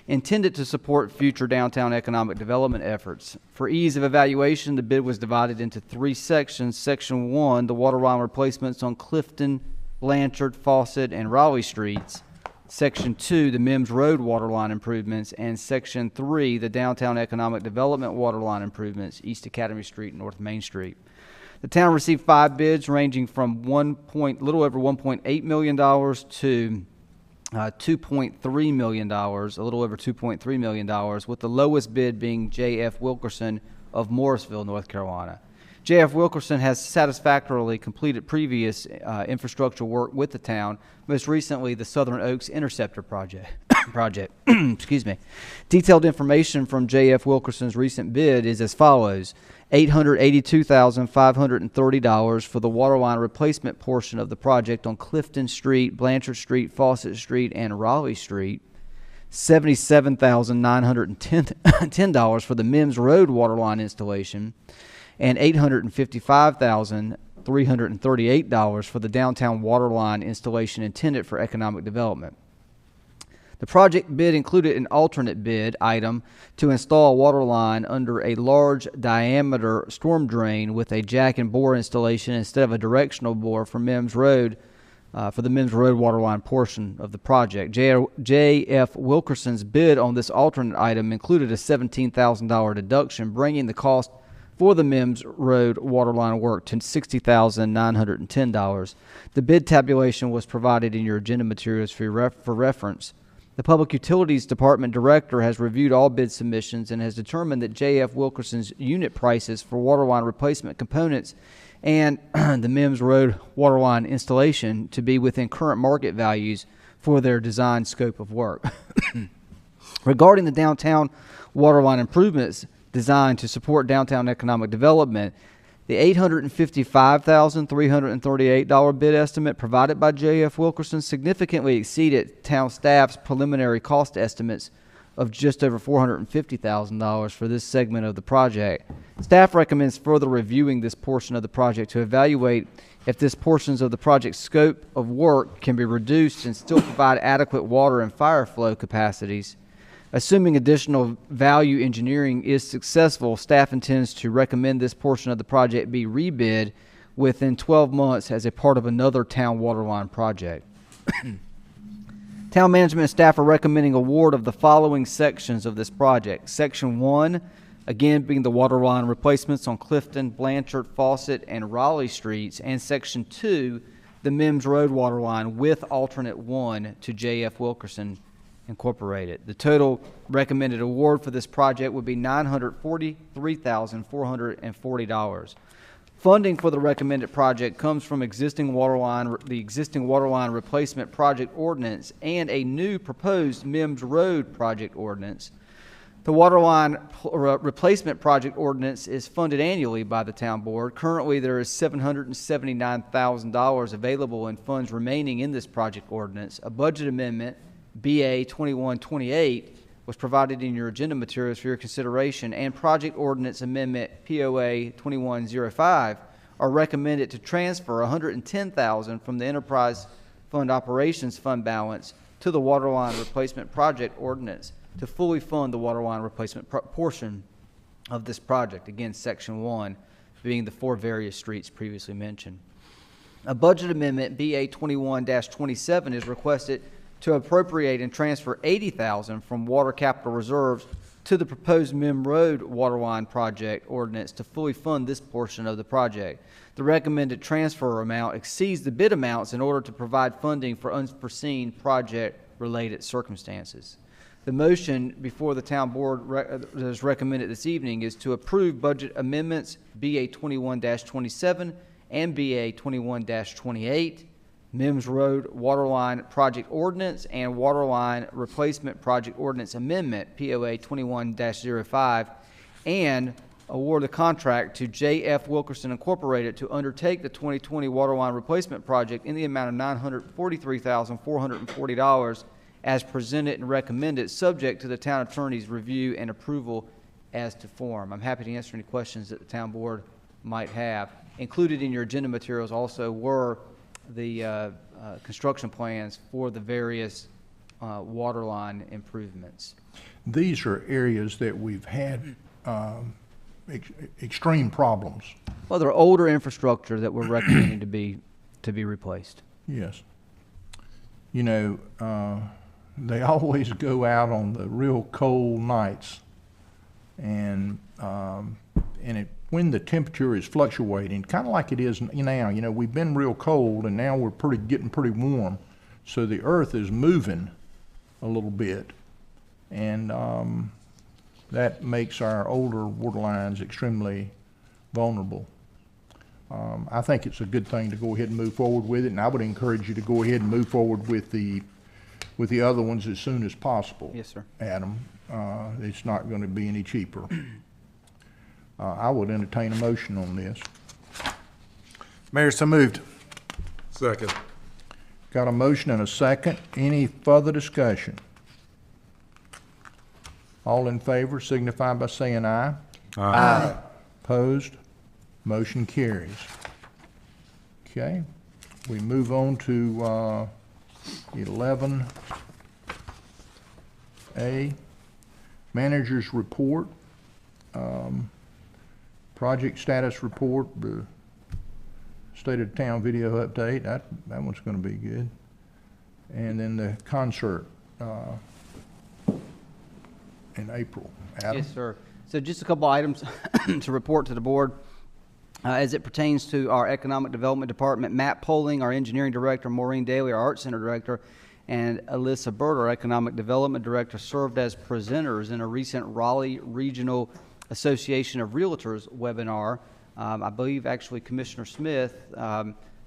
intended to support future downtown economic development efforts. For ease of evaluation, the bid was divided into 3 sections. Section 1, the water line replacements on Clifton, Blanchard, Fawcett, and Raleigh Streets. Section 2, the Mims Road waterline improvements, and Section 3, the downtown economic development waterline improvements, East Academy Street and North Main Street. The town received 5 bids ranging from little over $1.8 million to $2.3 million, a little over $2.3 million, with the lowest bid being J.F. Wilkerson of Morrisville, North Carolina. J.F. Wilkerson has satisfactorily completed previous infrastructure work with the town, most recently the Southern Oaks Interceptor project. Excuse me. Detailed information from J.F. Wilkerson's recent bid is as follows: $882,530 for the waterline replacement portion of the project on Clifton Street, Blanchard Street, Fawcett Street, and Raleigh Street. $77,910 for the Mims Road waterline installation, and $855,338 for the downtown waterline installation intended for economic development. The project bid included an alternate bid item to install a water line under a large diameter storm drain with a jack and bore installation instead of a directional bore for Mims Road, for the Mims Road waterline portion of the project. J.F. Wilkerson's bid on this alternate item included a $17,000 deduction, bringing the cost for the Mims Road waterline work to $60,910. The bid tabulation was provided in your agenda materials for reference. The Public Utilities Department Director has reviewed all bid submissions and has determined that J.F. Wilkerson's unit prices for waterline replacement components and the Mims Road waterline installation to be within current market values for their design scope of work. Regarding the downtown waterline improvements designed to support downtown economic development, the $855,338 bid estimate provided by J.F. Wilkerson significantly exceeded town staff's preliminary cost estimates of just over $450,000 for this segment of the project. Staff recommends further reviewing this portion of the project to evaluate if this portions of the project's scope of work can be reduced and still provide adequate water and fire flow capacities. Assuming additional value engineering is successful, staff intends to recommend this portion of the project be rebid within 12 months as a part of another town waterline project. Town management and staff are recommending award of the following sections of this project. Section 1, again being the waterline replacements on Clifton, Blanchard, Fawcett, and Raleigh Streets, and Section 2, the Mims Road waterline with alternate 1 to J.F. Wilkerson Incorporated. The total recommended award for this project would be $943,440. Funding for the recommended project comes from the existing waterline replacement project ordinance and a new proposed Mims Road project ordinance. The waterline replacement project ordinance is funded annually by the town board. Currently, there is $779,000 available in funds remaining in this project ordinance. A budget amendment, BA 2128, was provided in your agenda materials for your consideration, and Project Ordinance Amendment POA 2105 are recommended to transfer $110,000 from the Enterprise Fund Operations Fund balance to the Waterline Replacement Project Ordinance to fully fund the waterline replacement portion of this project. Again, Section 1 being the 4 various streets previously mentioned. A budget amendment, BA 21-27, is requested to appropriate and transfer $80,000 from water capital reserves to the proposed Mim Road waterline project ordinance to fully fund this portion of the project. The recommended transfer amount exceeds the bid amounts in order to provide funding for unforeseen project-related circumstances. The motion before the town board that is recommended this evening is to approve budget amendments BA 21-27 and BA 21-28, Mims Road Waterline Project Ordinance and Waterline Replacement Project Ordinance Amendment, POA 21-05, and award the contract to J.F. Wilkerson Incorporated to undertake the 2020 Waterline Replacement Project in the amount of $943,440 as presented and recommended, subject to the town attorney's review and approval as to form. I'm happy to answer any questions that the town board might have. Included in your agenda materials also were the construction plans for the various waterline improvements. These are areas that we've had extreme problems. Well, they're older infrastructure that we're recommending to be replaced. Yes. You know, they always go out on the real cold nights, and when the temperature is fluctuating, kind of like it is now. You know, we've been real cold, and now we're getting pretty warm. So the earth is moving a little bit, and that makes our older water lines extremely vulnerable. I think it's a good thing to go ahead and move forward with it, and I would encourage you to go ahead and move forward with the other ones as soon as possible. Yes, sir. Adam, it's not going to be any cheaper. I would entertain a motion on this. Mayor, so moved. Second. Got a motion and a second. Any further discussion? All in favor signify by saying aye. Aye. Opposed? Motion carries. Okay, we move on to 11A, Manager's Report, Project Status Report, the State of Town Video Update. That one's going to be good. And then the concert in April. Adam? Yes, sir. So just a couple items to report to the board. As it pertains to our Economic Development Department, Matt Poling, our Engineering Director, Maureen Daly, our Arts Center Director, and Alyssa Bird, our Economic Development Director, served as presenters in a recent Raleigh Regional Association of Realtors webinar. I believe actually Commissioner Smith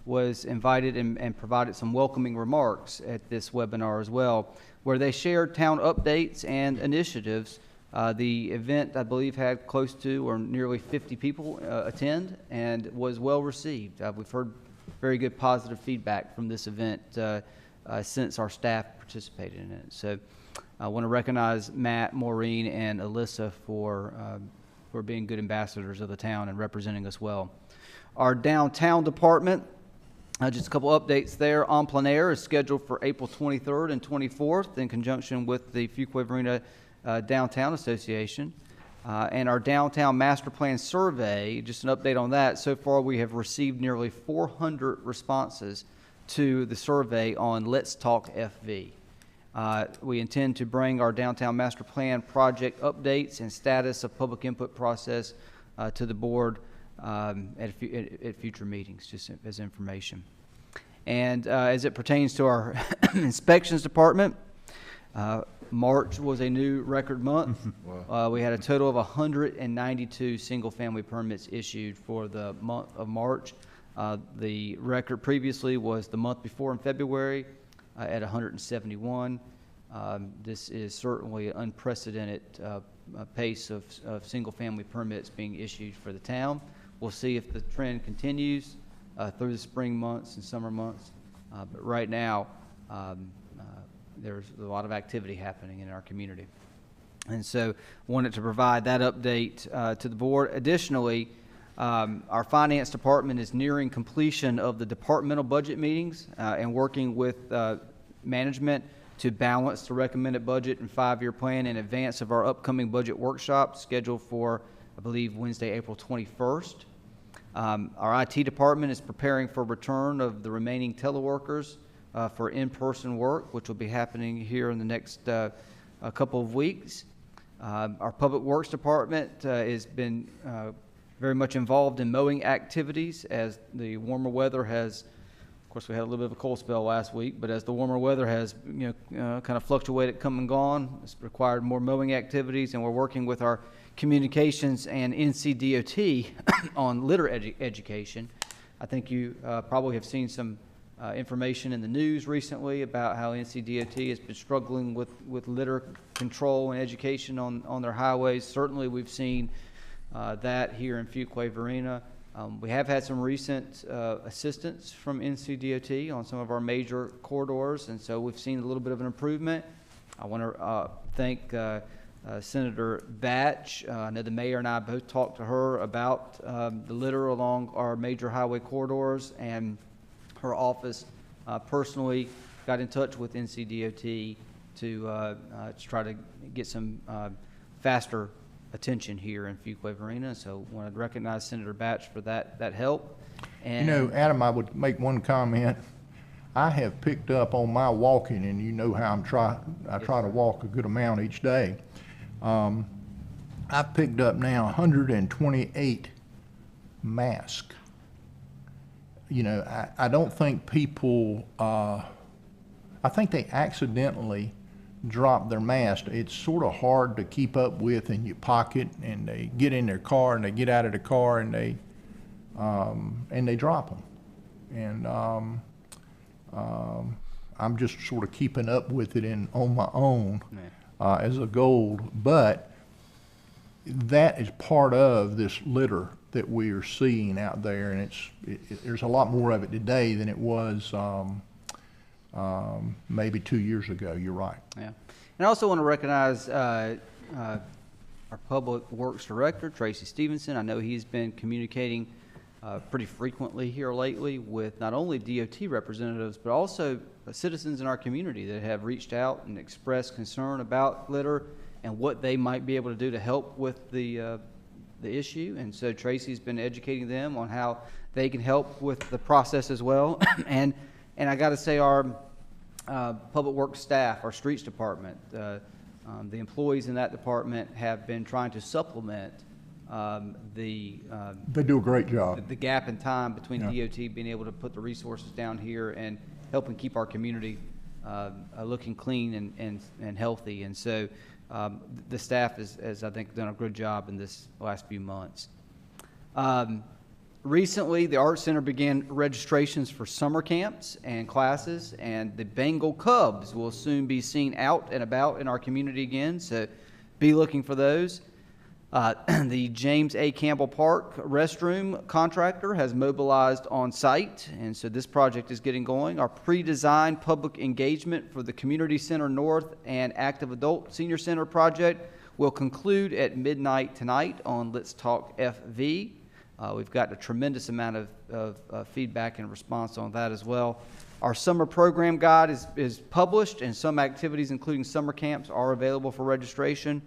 was invited and provided some welcoming remarks at this webinar as well, where they shared town updates and initiatives. The event, I believe, had close to or nearly 50 people attend and was well received. We've heard very good positive feedback from this event since our staff participated in it. So I want to recognize Matt, Maureen, and Alyssa for being good ambassadors of the town and representing us well. Our downtown department, just a couple updates there. En Plein Air is scheduled for April 23rd and 24th in conjunction with the Fuquay-Varina Downtown Association. And our downtown master plan survey, just an update on that. So far we have received nearly 400 responses to the survey on Let's Talk FV. We intend to bring our downtown master plan project updates and status of public input process to the board at future meetings, just as information. And as it pertains to our inspections department, March was a new record month. Wow. We had a total of 192 single-family permits issued for the month of March. The record previously was the month before in February at 171. This is certainly an unprecedented pace of single-family permits being issued for the town. We'll see if the trend continues through the spring months and summer months. But right now, there's a lot of activity happening in our community. And so wanted to provide that update to the board. Additionally, our finance department is nearing completion of the departmental budget meetings and working with management to balance the recommended budget and 5-year plan in advance of our upcoming budget workshop scheduled for, I believe, Wednesday, April 21st. Our IT department is preparing for return of the remaining teleworkers for in-person work, which will be happening here in the next a couple of weeks. Our Public Works Department has been very much involved in mowing activities as the warmer weather has, of course we had a little bit of a cold spell last week, but as the warmer weather has kind of fluctuated, come and gone, it's required more mowing activities, and we're working with our communications and NCDOT on litter education. I think you probably have seen some information in the news recently about how NCDOT has been struggling with litter control and education on their highways. Certainly we've seen that here in Fuquay-Varina. We have had some recent assistance from NCDOT on some of our major corridors, and so we've seen a little bit of an improvement. I want to thank Senator Batch. I know the mayor and I both talked to her about the litter along our major highway corridors, and her office personally got in touch with NCDOT to try to get some faster attention here in Fuquay-Varina. So I want to recognize Senator Batch for that help. And you know, Adam, I would make one comment. I have picked up on my walking, and you know how I try to walk a good amount each day. I've picked up now 128 masks. You know, I don't think people I think they accidentally drop their mask. It's sort of hard to keep up with in your pocket, and they get in their car and they get out of the car and they drop them. And I'm just sort of keeping up with it on my own as a goal, but that is part of this litter that we are seeing out there, and there's a lot more of it today than it was maybe 2 years ago. You're right. Yeah. And I also want to recognize our Public Works Director, Tracy Stevenson. I know he's been communicating pretty frequently here lately with not only DOT representatives, but also citizens in our community that have reached out and expressed concern about litter and what they might be able to do to help with the issue. And so Tracy's been educating them on how they can help with the process as well. and I got to say, our public works staff, our streets department, the employees in that department have been trying to supplement they do a great job. The gap in time between DOT being able to put the resources down here and helping keep our community looking clean and healthy. And so the staff has, I think, done a good job in this last few months. Recently, the Art Center began registrations for summer camps and classes, and the Bengal Cubs will soon be seen out and about in our community again, so be looking for those. The James A. Campbell Park restroom contractor has mobilized on site, and so this project is getting going. Our pre-designed public engagement for the Community Center North and Active Adult Senior Center project will conclude at midnight tonight on Let's Talk FV. We've got a tremendous amount of feedback and response on that as well. Our summer program guide is published, and some activities, including summer camps, are available for registration.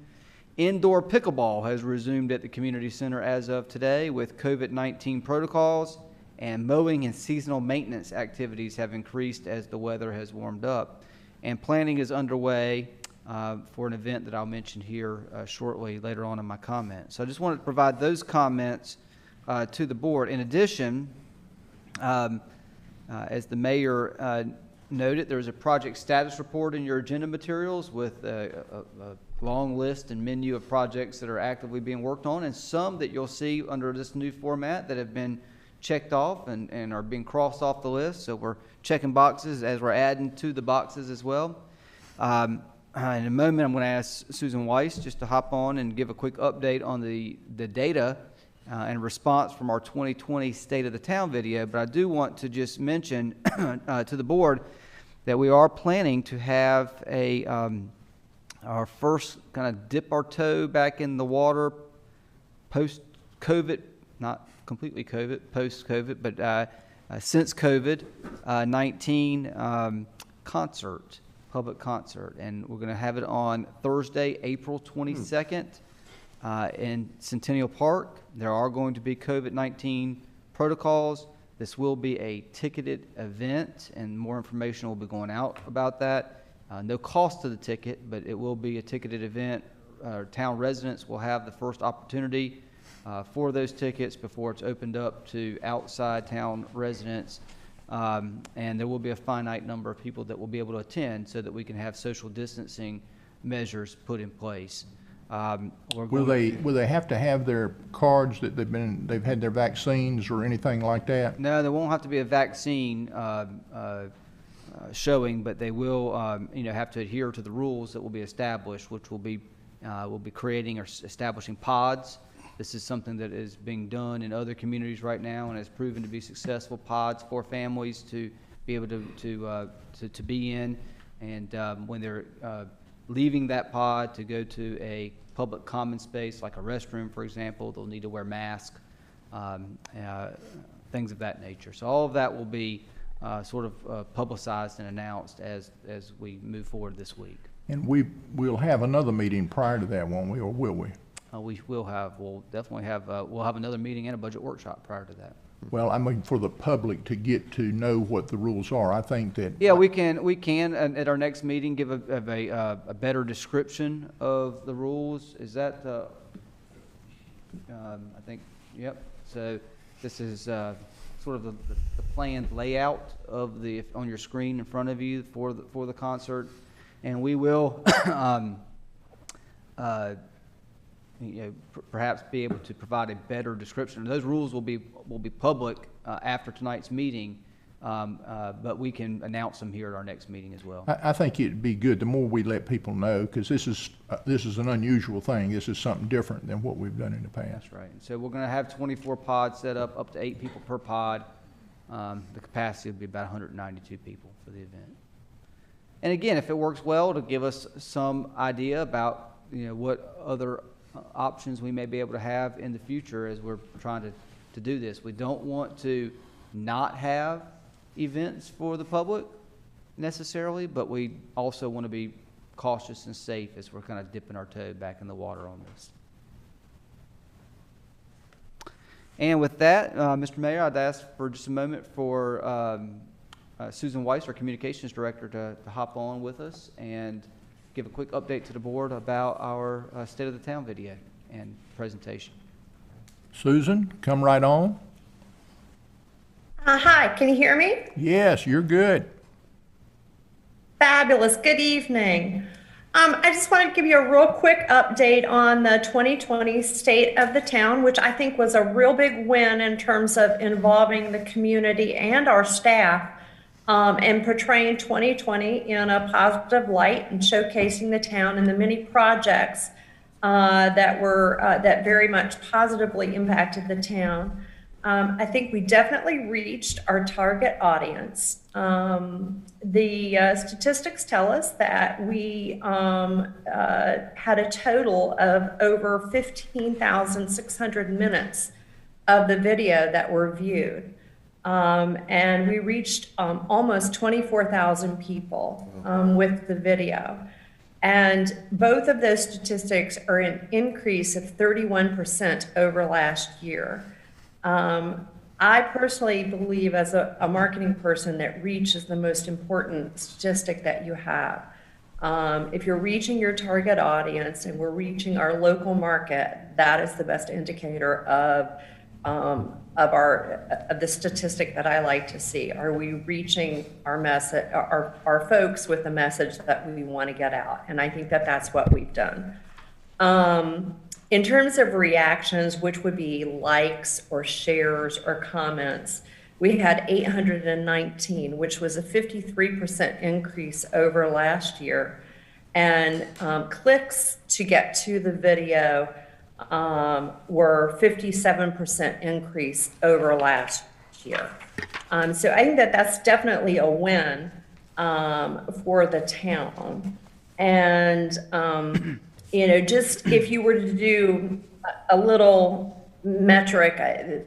Indoor pickleball has resumed at the community center as of today with COVID-19 protocols, and mowing and seasonal maintenance activities have increased as the weather has warmed up. And planning is underway for an event that I'll mention here shortly later on in my comments. So I just wanted to provide those comments to the board. In addition, as the mayor noted, there's a project status report in your agenda materials with a long list and menu of projects that are actively being worked on, and some that you'll see under this new format that have been checked off and are being crossed off the list. So we're checking boxes as we're adding to the boxes as well. In a moment, I'm going to ask Susan Weiss just to hop on and give a quick update on the data and response from our 2020 State of the Town video. But I do want to just mention to the board that we are planning to have our first kind of dip our toe back in the water post-COVID, not completely COVID, post-COVID, but since COVID-19 concert, public concert. And we're going to have it on Thursday, April 22nd in Centennial Park. There are going to be COVID-19 protocols. This will be a ticketed event, and more information will be going out about that. No cost to the ticket, but it will be a ticketed event. Town residents will have the first opportunity for those tickets before it's opened up to outside town residents. And there will be a finite number of people that will be able to attend so that we can have social distancing measures put in place. Will they have to have their cards that they've had their vaccines or anything like that? No, there won't have to be a vaccine showing, but they will have to adhere to the rules that will be established, which will be creating or establishing pods. This is something that is being done in other communities right now and has proven to be successful. Pods for families to be able to be in, and when they're leaving that pod to go to a public common space like a restroom, for example, they'll need to wear masks, things of that nature. So all of that will be sort of publicized and announced as we move forward this week. And we'll have another meeting prior to that, won't we, or will we? We'll definitely have, we'll have another meeting and a budget workshop prior to that. Well, I mean, for the public to get to know what the rules are, I think that. Yeah, we can at our next meeting give a better description of the rules. Is that, I think, yep. So this is sort of the planned layout of on your screen in front of you for the concert, and we will perhaps be able to provide a better description. Those rules will be public after tonight's meeting, but we can announce them here at our next meeting as well. I think it'd be good, the more we let people know, because this is an unusual thing. This is something different than what we've done in the past. That's right. So we're going to have 24 pods set up to 8 people per pod. The capacity will be about 192 people for the event. And again, if it works well, to give us some idea about what other options we may be able to have in the future as we're trying to do this. We don't want to not have events for the public necessarily, but we also want to be cautious and safe as we're kind of dipping our toe back in the water on this. And with that, Mr. Mayor, I'd ask for just a moment for Susan Weiss, our Communications Director, to hop on with us and give a quick update to the board about our State of the Town video and presentation. Susan, come right on. Hi, can you hear me? Yes, you're good. Fabulous. Good evening. I just wanted to give you a real quick update on the 2020 State of the Town, which I think was a real big win in terms of involving the community and our staff and portraying 2020 in a positive light and showcasing the town and the many projects that very much positively impacted the town. I think we definitely reached our target audience. The statistics tell us that we had a total of over 15,600 minutes of the video that were viewed. And we reached almost 24,000 people with the video. And both of those statistics are an increase of 31% over last year. I personally believe, as a marketing person, that reach is the most important statistic that you have. If you're reaching your target audience and we're reaching our local market, that is the best indicator of the statistic that I like to see. Are we reaching our message, our folks, with the message that we want to get out? And I think that that's what we've done. In terms of reactions, which would be likes or shares or comments, we had 819, which was a 53% increase over last year. And clicks to get to the video were 57% increase over last year. So I think that that's definitely a win for the town. And just if you were to do a little metric,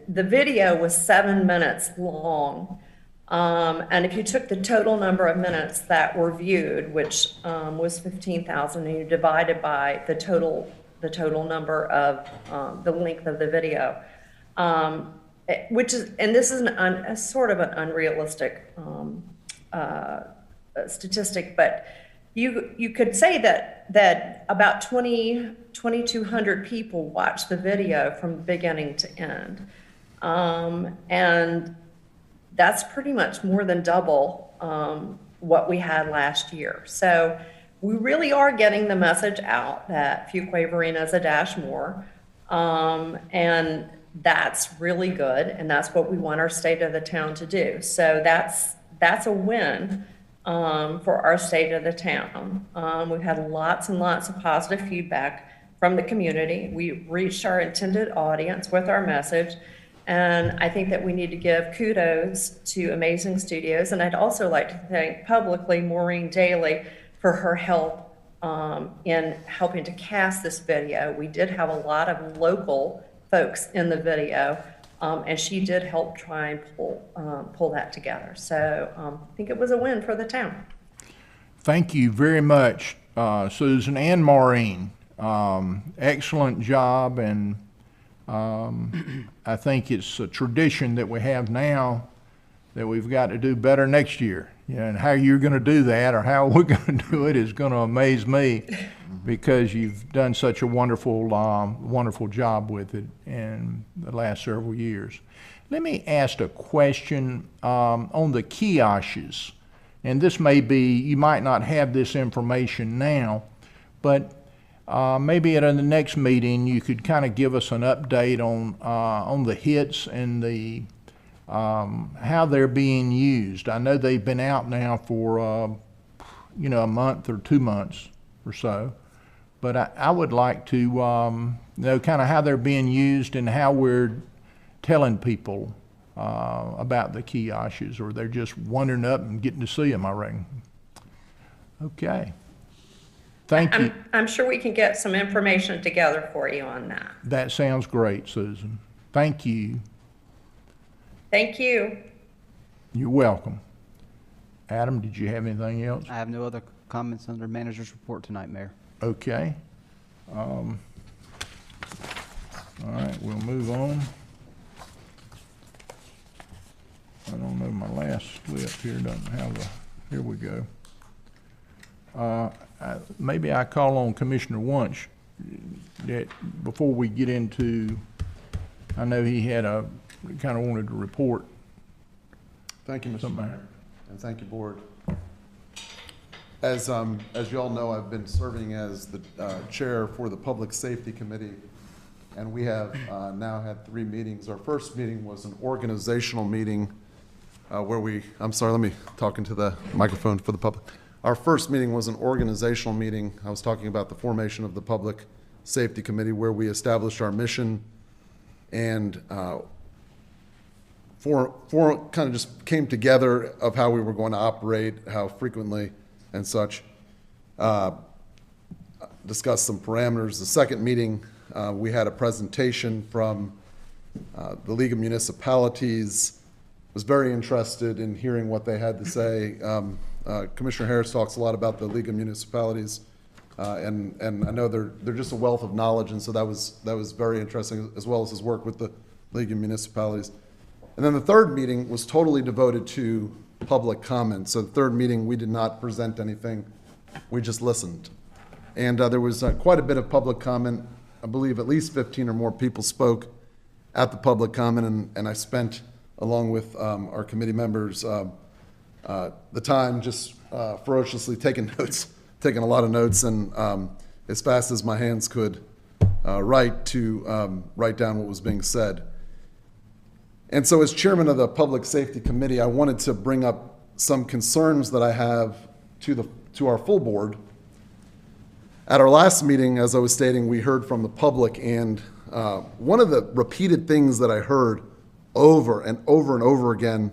the video was 7 minutes long. And if you took the total number of minutes that were viewed, which was 15,000, and you divided by the total number of the length of the video, which is, and this is a sort of an unrealistic statistic, but you could say that about 2,200 people watched the video from beginning to end. And that's pretty much more than double what we had last year. So we really are getting the message out that Fuquay-Varina is a dash more. And that's really good. And that's what we want our State of the Town to do. So that's a win for our State of the Town. We've had lots and lots of positive feedback from the community. We reached our intended audience with our message. And I think that we need to give kudos to Amazing Studios. And I'd also like to thank publicly Maureen Daly for her help in helping to cast this video. We did have a lot of local folks in the video, and she did help try and pull that together. So I think it was a win for the town. Thank you very much, Susan and Maureen. Excellent job, and I think it's a tradition that we have now that we've got to do better next year. And how you're going to do that, or how we're going to do it, is going to amaze me, because you've done such a wonderful job with it in the last several years. Let me ask a question on the kiosks. And this may be, you might not have this information now, but maybe at the next meeting, you could kind of give us an update on the hits and the how they're being used. I know they've been out now for a month or 2 months or so, but I would like to know kind of how they're being used and how we're telling people about the kiosks, or they're just wandering up and getting to see them, I reckon. Okay. Thank you. I'm sure we can get some information together for you on that. That sounds great, Susan. Thank you. Thank you. You're welcome. Adam, did you have anything else? I have no other comments under manager's report tonight, Mayor. Okay. All right, we'll move on. I don't know, my last slip here doesn't have a, here we go. Maybe I call on Commissioner Wunsch that before we get into, I know he had kind of wanted to report. Thank you, Mr. Mayor, and thank you, Board. As you all know, I've been serving as the chair for the Public Safety Committee, and we have now had 3 meetings. Our first meeting was an organizational meeting where I'm sorry, let me talk into the microphone for the public. Our first meeting was an organizational meeting. I was talking about the formation of the Public Safety Committee, where we established our mission and kind of just came together of how we were going to operate, how frequently and such. Discussed some parameters. The second meeting, we had a presentation from the League of Municipalities. Was very interested in hearing what they had to say. Commissioner Harris talks a lot about the League of Municipalities, and I know they're just a wealth of knowledge, and so that was very interesting, as well as his work with the League of Municipalities. And then the third meeting was totally devoted to public comment. So the third meeting, we did not present anything, we just listened. And there was quite a bit of public comment. I believe at least 15 or more people spoke at the public comment, and I spent, along with our committee members, the time just ferociously taking notes, taking a lot of notes, and as fast as my hands could write down what was being said. And so as chairman of the Public Safety Committee, I wanted to bring up some concerns that I have to our full board. At our last meeting, as I was stating, we heard from the public, and one of the repeated things that I heard over and over and over again,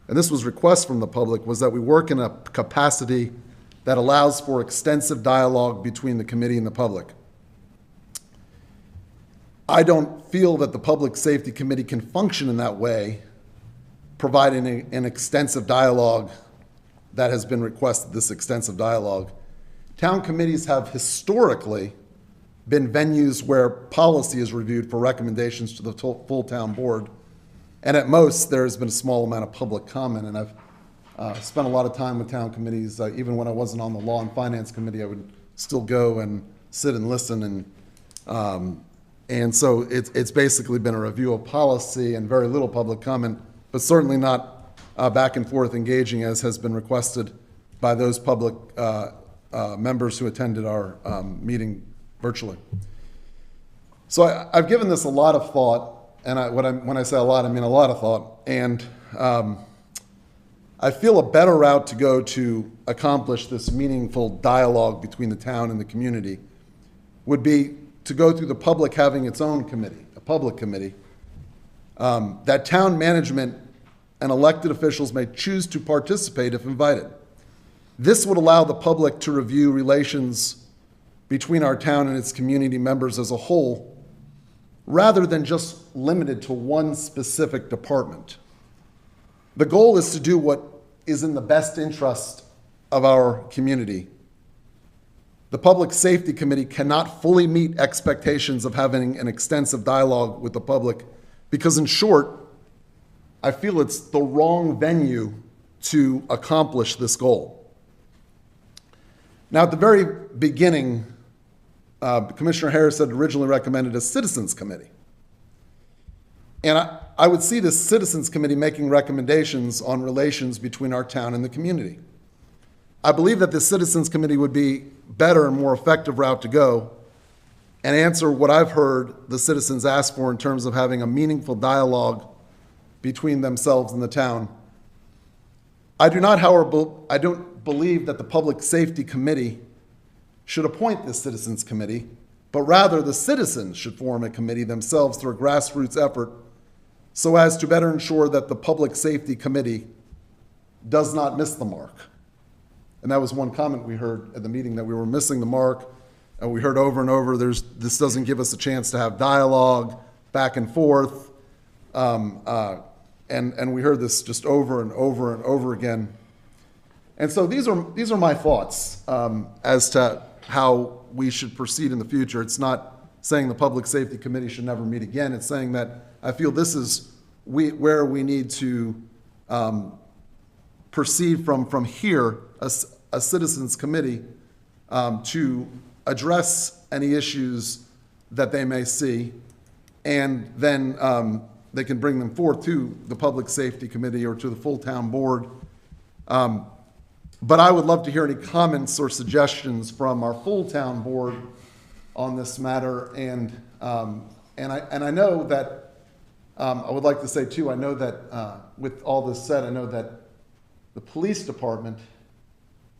and this was requests from the public, was that we work in a capacity that allows for extensive dialogue between the committee and the public. I don't feel that the Public Safety Committee can function in that way, providing an extensive dialogue that has been requested, this extensive dialogue. Town committees have historically been venues where policy is reviewed for recommendations to the full town board. And at most, there has been a small amount of public comment. And I've spent a lot of time with town committees. Even when I wasn't on the Law and Finance Committee, I would still go and sit and listen. And so it's basically been a review of policy and very little public comment, but certainly not back and forth engaging as has been requested by those public members who attended our meeting virtually. So I've given this a lot of thought, and when I say a lot, I mean a lot of thought, and I feel a better route to go to accomplish this meaningful dialogue between the town and the community would be to go through the public having its own committee, a public committee, that town management and elected officials may choose to participate if invited. This would allow the public to review relations between our town and its community members as a whole, rather than just limited to one specific department. The goal is to do what is in the best interest of our community. The Public Safety Committee cannot fully meet expectations of having an extensive dialogue with the public because, in short, I feel it's the wrong venue to accomplish this goal. Now, at the very beginning, Commissioner Harris had originally recommended a citizens committee. And I would see this citizens committee making recommendations on relations between our town and the community. I believe that the citizens committee would be better and more effective route to go and answer what I've heard the citizens ask for in terms of having a meaningful dialogue between themselves and the town. I do not, however, I don't believe that the Public Safety Committee should appoint this citizens committee, but rather the citizens should form a committee themselves through a grassroots effort so as to better ensure that the Public Safety Committee does not miss the mark. And that was one comment we heard at the meeting, that we were missing the mark. And we heard over and over, this doesn't give us a chance to have dialogue back and forth. And we heard this just over and over and over again. And so these are my thoughts as to how we should proceed in the future. It's not saying the Public Safety Committee should never meet again. It's saying that I feel this is where we need to proceed from here, a citizens committee to address any issues that they may see, and then they can bring them forth to the Public Safety Committee or to the full town board. But I would love to hear any comments or suggestions from our full town board on this matter. And I know that I would like to say too, I know that with all this said, I know that the police department,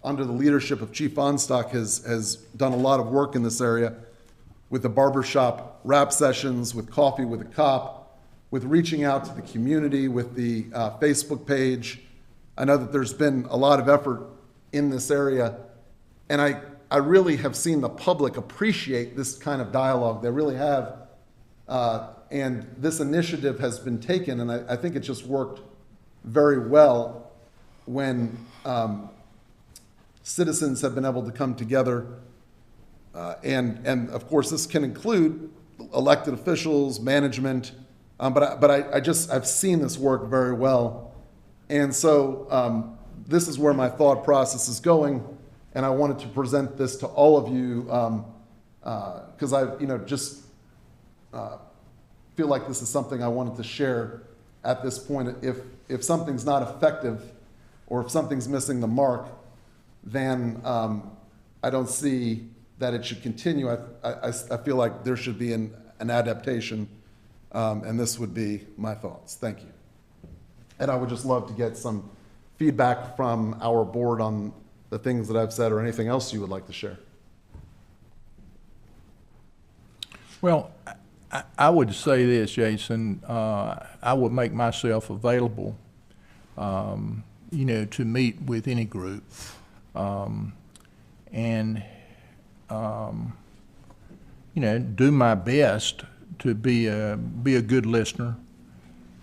under the leadership of Chief Onstock, has done a lot of work in this area with the barbershop rap sessions, with Coffee with a Cop, with reaching out to the community, with the Facebook page. I know that there's been a lot of effort in this area, and I really have seen the public appreciate this kind of dialogue. They really have, and this initiative has been taken, and I think it just worked very well when citizens have been able to come together, and of course this can include elected officials, management, but I've seen this work very well, and so this is where my thought process is going, and I wanted to present this to all of you because I just feel like this is something I wanted to share at this point. If something's not effective or if something's missing the mark, then I don't see that it should continue. I feel like there should be an adaptation, and this would be my thoughts. Thank you. And I would just love to get some feedback from our board on the things that I've said or anything else you would like to share. Well, I would say this, Jason. I would make myself available, to meet with any group. And do my best to be a good listener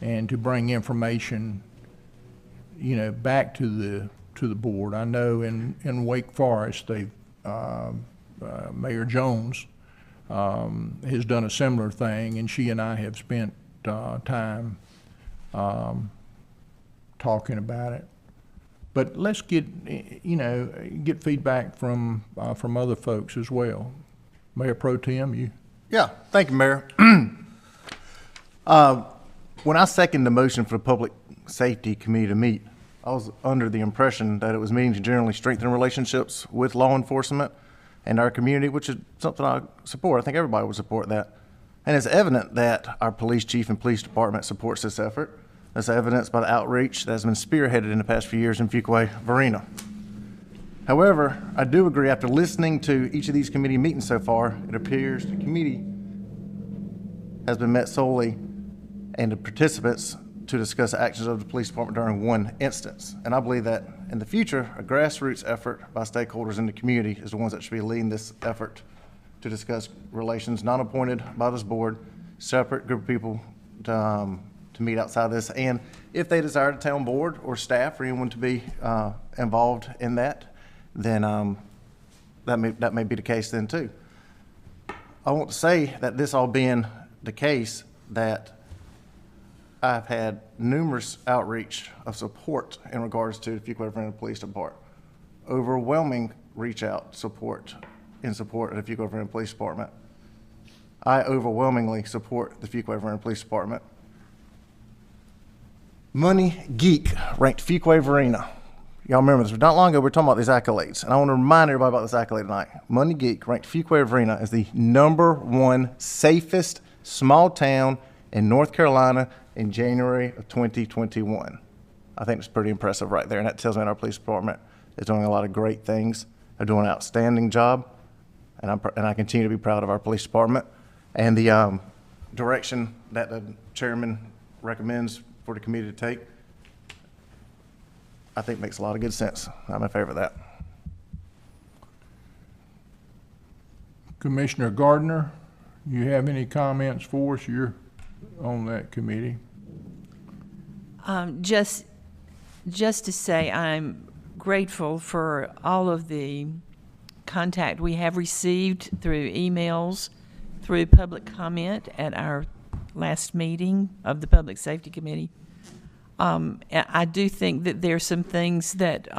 and to bring information, back to the board. I know in Wake Forest, Mayor Jones has done a similar thing, and she and I have spent time talking about it. But let's get feedback from other folks as well. Mayor Pro Tem, you. Yeah, thank you, Mayor. When I seconded the motion for the Public Safety Committee to meet, I was under the impression that it was meeting to generally strengthen relationships with law enforcement and our community, which is something I support. I think everybody would support that. And it's evident that our police chief and police department supports this effort. That's evidenced by the outreach that has been spearheaded in the past few years in Fuquay-Varina. However, I do agree, after listening to each of these committee meetings so far, it appears the committee has been met solely and the participants to discuss actions of the police department during one instance. And I believe that in the future, a grassroots effort by stakeholders in the community is the ones that should be leading this effort to discuss relations not appointed by this board, separate group of people to meet outside of this. And if they desire the town board or staff or anyone to be involved in that, then that may be the case then too. I want to say that this all being the case, that I've had numerous outreach of support in regards to the Fuquay-Varina Police Department. Overwhelming reach out support in support of the Fuquay-Varina Police Department. I overwhelmingly support the Fuquay-Varina Police Department. Money Geek ranked Fuquay-Varina. Y'all remember this? Not long ago, we were talking about these accolades, and I want to remind everybody about this accolade tonight. Money Geek ranked Fuquay-Varina as the #1 safest small town in North Carolina in January of 2021. I think it's pretty impressive right there, and that tells me our police department is doing a lot of great things. They're doing an outstanding job, and I continue to be proud of our police department and the direction that the chairman recommends for the committee to take. I think makes a lot of good sense. I'm in favor of that. Commissioner Gardner, you have any comments for us? You're on that committee. Just to say I'm grateful for all of the contact we have received through emails, through public comment at our last meeting of the Public Safety Committee. I do think that there's some things that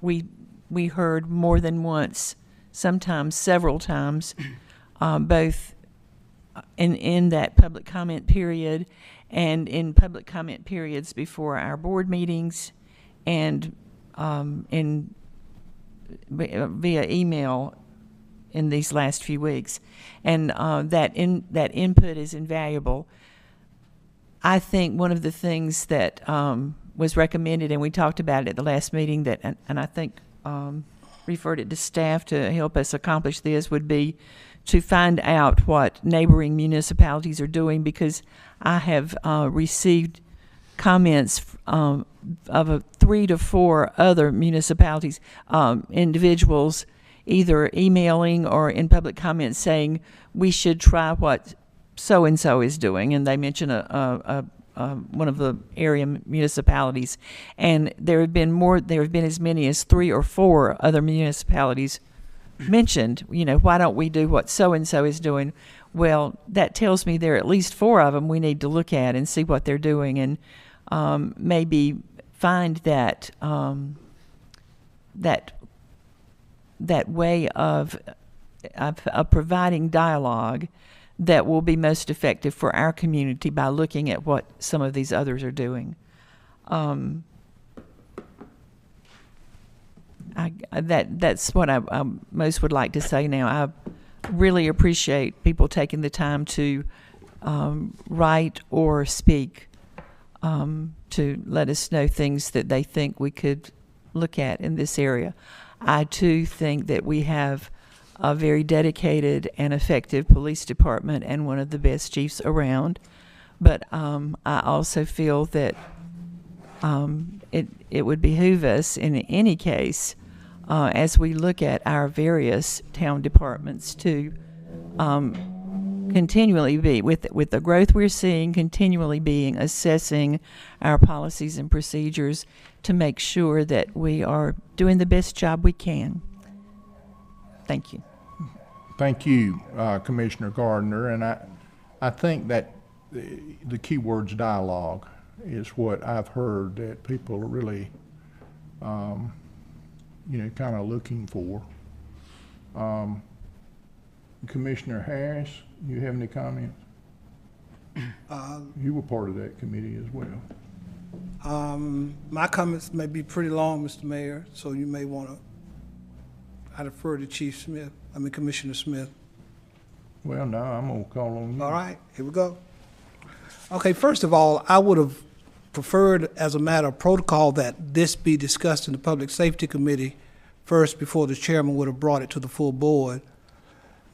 we heard more than once, sometimes several times, both in that public comment period and in public comment periods before our board meetings and via email in these last few weeks. And that input is invaluable. I think one of the things that was recommended, and we talked about it at the last meeting, that and I think referred it to staff to help us accomplish this, would be to find out what neighboring municipalities are doing, because I have received comments of 3 to 4 other municipalities, individuals either emailing or in public comments saying we should try what so-and-so is doing, and they mention one of the area municipalities, and there have been as many as 3 or 4 other municipalities mentioned. Why don't we do what so-and-so is doing? Well, that tells me there are at least 4 of them we need to look at and see what they're doing, and maybe find that that way of providing dialogue that will be most effective for our community by looking at what some of these others are doing. That's what I most would like to say now. I really appreciate people taking the time to write or speak to let us know things that they think we could look at in this area. I too think that we have a very dedicated and effective police department and one of the best chiefs around. But I also feel that it would behoove us in any case, as we look at our various town departments, to continually be, with the growth we're seeing, continually being assessing our policies and procedures to make sure that we are doing the best job we can. Thank you. Thank you, Commissioner Gardner, and I think that the key word's dialogue is what I've heard that people are really, kind of looking for. Commissioner Harris, you have any comments? You were part of that committee as well. My comments may be pretty long, Mr. Mayor, so you may want to, I defer to Commissioner Smith. Well, no, I'm going to call on you. All right, here we go. Okay, first of all, I would have preferred, as a matter of protocol, that this be discussed in the Public Safety Committee first before the chairman would have brought it to the full board.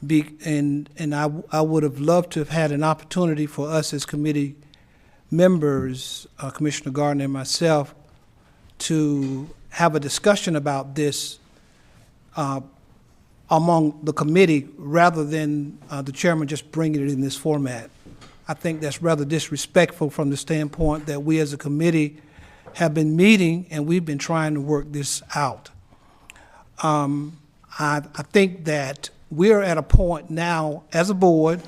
And I would have loved to have had an opportunity for us as committee members, Commissioner Gardner and myself, to have a discussion about this among the committee rather than the chairman just bringing it in this format. I think that's rather disrespectful from the standpoint that we as a committee have been meeting and we've been trying to work this out. I think that we're at a point now as a board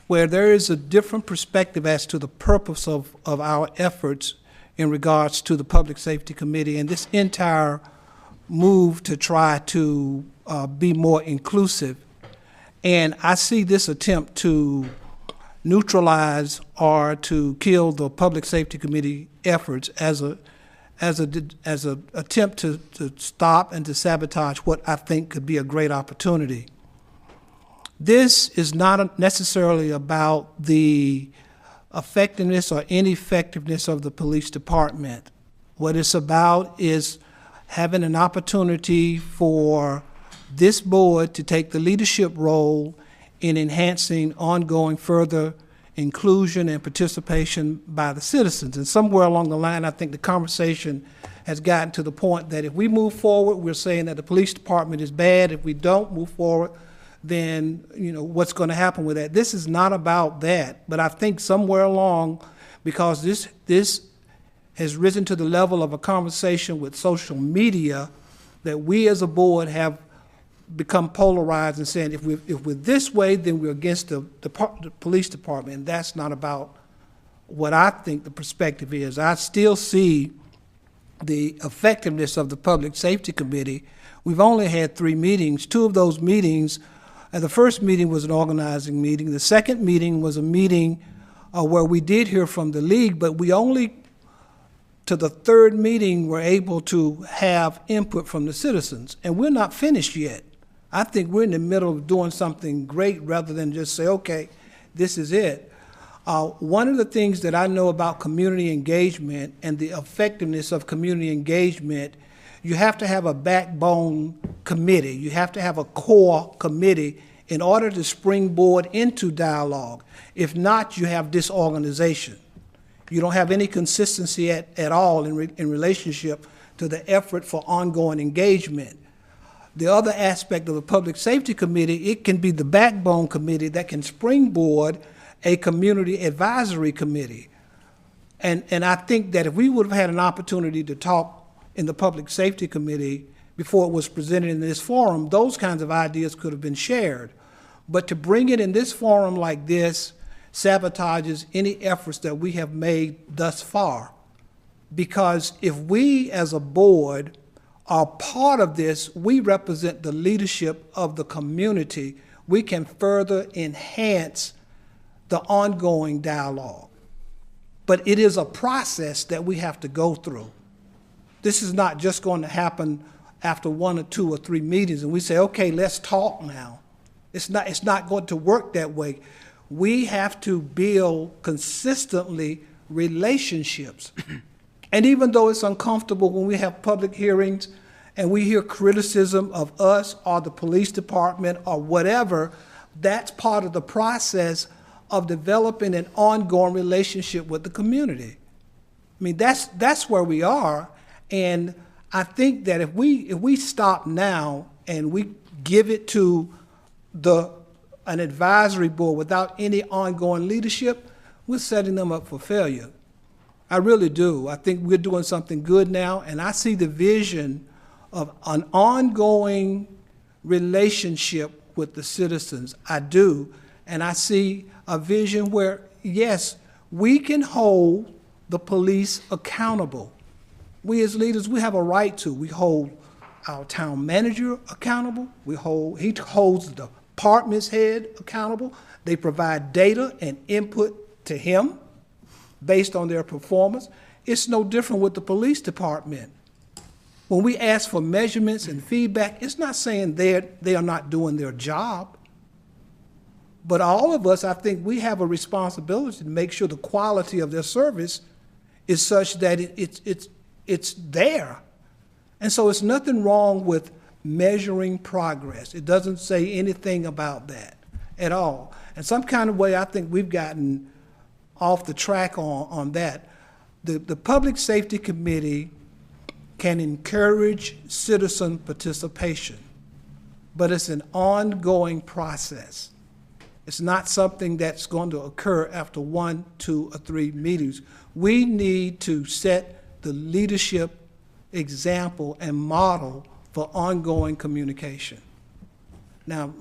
where there is a different perspective as to the purpose of our efforts in regards to the Public Safety Committee and this entire move to try to be more inclusive. And I see this attempt to neutralize or to kill the Public Safety Committee efforts as a attempt to stop and to sabotage what I think could be a great opportunity. This is not necessarily about the effectiveness or ineffectiveness of the police department. What it's about is having an opportunity for this board to take the leadership role in enhancing ongoing further inclusion and participation by the citizens. And somewhere along the line, I think the conversation has gotten to the point that if we move forward, we're saying that the police department is bad. If we don't move forward, then what's going to happen with that? This is not about that, but I think somewhere along, because this has risen to the level of a conversation with social media, that we as a board have become polarized and saying if we're this way, then we're against the police department, and that's not about what I think the perspective is. I still see the effectiveness of the Public Safety Committee. We've only had 3 meetings. 2 of those meetings, the first meeting was an organizing meeting. The second meeting was a meeting where we did hear from the league, but we only, to the 3rd meeting, were able to have input from the citizens, and we're not finished yet. I think we're in the middle of doing something great rather than just say, okay, this is it. One of the things that I know about community engagement and the effectiveness of community engagement, you have to have a backbone committee. You have to have a core committee in order to springboard into dialogue. If not, you have disorganization. You don't have any consistency at all in relationship to the effort for ongoing engagement. The other aspect of the Public Safety Committee, it can be the backbone committee that can springboard a community advisory committee. And I think that if we would have had an opportunity to talk in the Public Safety Committee before it was presented in this forum, those kinds of ideas could have been shared. But to bring it in this forum like this sabotages any efforts that we have made thus far. Because if we as a board are part of this, we represent the leadership of the community. We can further enhance the ongoing dialogue. But it is a process that we have to go through. This is not just going to happen after 1 or 2 or 3 meetings and we say, okay, let's talk now. It's not going to work that way. We have to build consistently relationships. And even though it's uncomfortable when we have public hearings and we hear criticism of us or the police department or whatever, that's part of the process of developing an ongoing relationship with the community. I mean, that's where we are. And I think that if we stop now and we give it to an advisory board without any ongoing leadership, we're setting them up for failure. I really do. I think we're doing something good now, and I see the vision of an ongoing relationship with the citizens. I do. And I see a vision where, yes, we can hold the police accountable. We as leaders, we have a right to. We hold our town manager accountable. He holds the department's head accountable. They provide data and input to him based on their performance. It's no different with the police department. When we ask for measurements and feedback, it's not saying they are not doing their job. But all of us, I think we have a responsibility to make sure the quality of their service is such that it's there. And so it's nothing wrong with measuring progress. It doesn't say anything about that at all. In some kind of way, I think we've gotten off the track on that. The Public Safety Committee can encourage citizen participation, but it's an ongoing process. It's not something that's going to occur after 1, 2, or 3 meetings. We need to set the leadership example and model for ongoing communication. Now,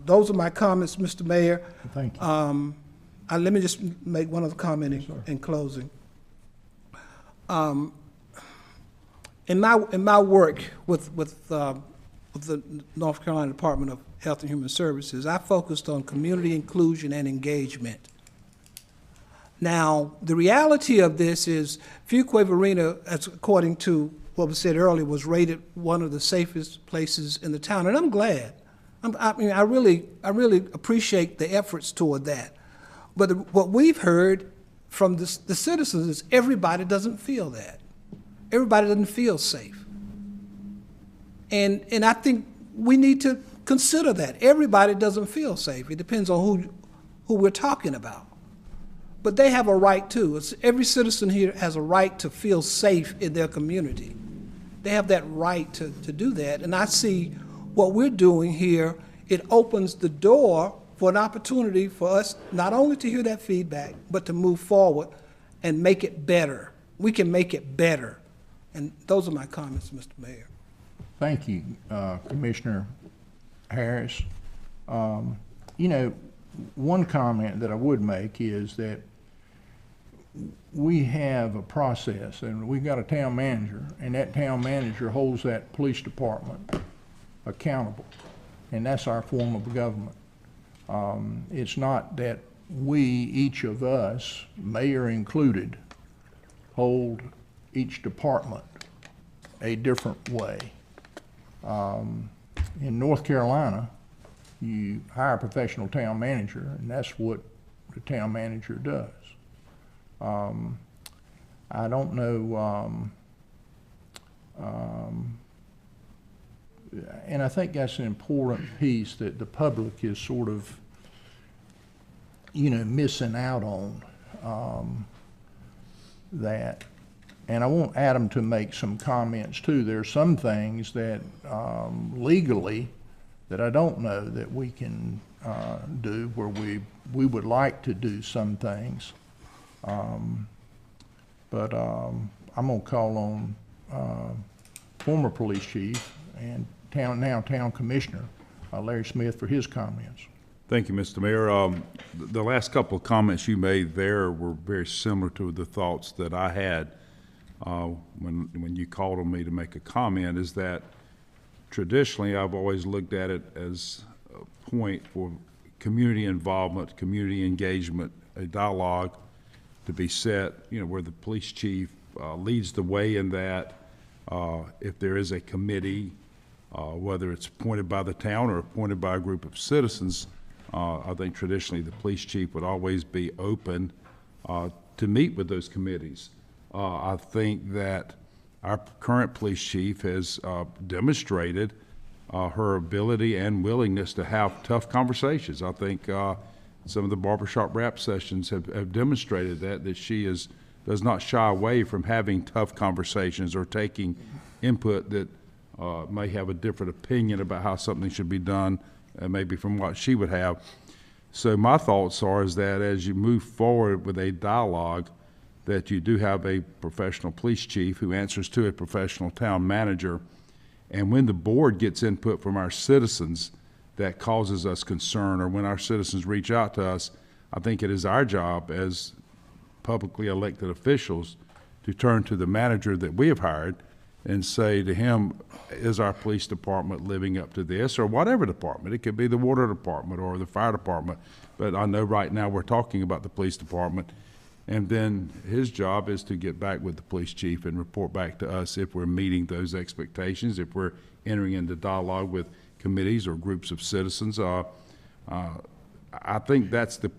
those are my comments, Mr. Mayor. Thank you. Let me just make one other comment in closing. In my work with the North Carolina Department of Health and Human Services, I focused on community inclusion and engagement. Now, the reality of this is Fuquay-Varina, as according to what was said earlier, was rated one of the safest places in the town, and I'm glad. I really appreciate the efforts toward that. But what we've heard from the citizens is everybody doesn't feel that. Everybody doesn't feel safe. And I think we need to consider that. Everybody doesn't feel safe. It depends on who we're talking about. But they have a right too. Every citizen here has a right to feel safe in their community. They have that right to do that. And I see what we're doing here, it opens the door for an opportunity for us not only to hear that feedback, but to move forward and make it better. We can make it better. And those are my comments, Mr. Mayor. Thank you, Commissioner Harris. You know, one comment that I would make is that we have a process, and we've got a town manager, and that town manager holds that police department accountable, and that's our form of government. It's not that we, each of us, mayor included, hold each department a different way. In North Carolina, you hire a professional town manager, and that's what the town manager does. I don't know, and I think that's an important piece that the public is sort of, you know, missing out on, that. And I want Adam to make some comments too. There are some things that legally that I don't know that we can do, where we would like to do some things. But I'm gonna call on former police chief and now town commissioner, Larry Smith, for his comments. Thank you, Mr. Mayor. The last couple of comments you made there were very similar to the thoughts that I had when you called on me to make a comment, is that traditionally I've always looked at it as a point for community involvement, community engagement, a dialogue to be set, you know, where the police chief leads the way in that. If there is a committee, whether it's appointed by the town or appointed by a group of citizens, I think traditionally the police chief would always be open to meet with those committees. I think that our current police chief has demonstrated her ability and willingness to have tough conversations. I think some of the barbershop rap sessions have demonstrated that she does not shy away from having tough conversations or taking input that may have a different opinion about how something should be done, maybe from what she would have. So my thoughts is that as you move forward with a dialogue, that you do have a professional police chief who answers to a professional town manager, and when the board gets input from our citizens that causes us concern, or when our citizens reach out to us, I think it is our job as publicly elected officials to turn to the manager that we have hired and say to him, is our police department living up to this, or whatever department? It could be the water department or the fire department, but I know right now we're talking about the police department. And then his job is to get back with the police chief and report back to us if we're meeting those expectations, if we're entering into dialogue with committees or groups of citizens. I think that's the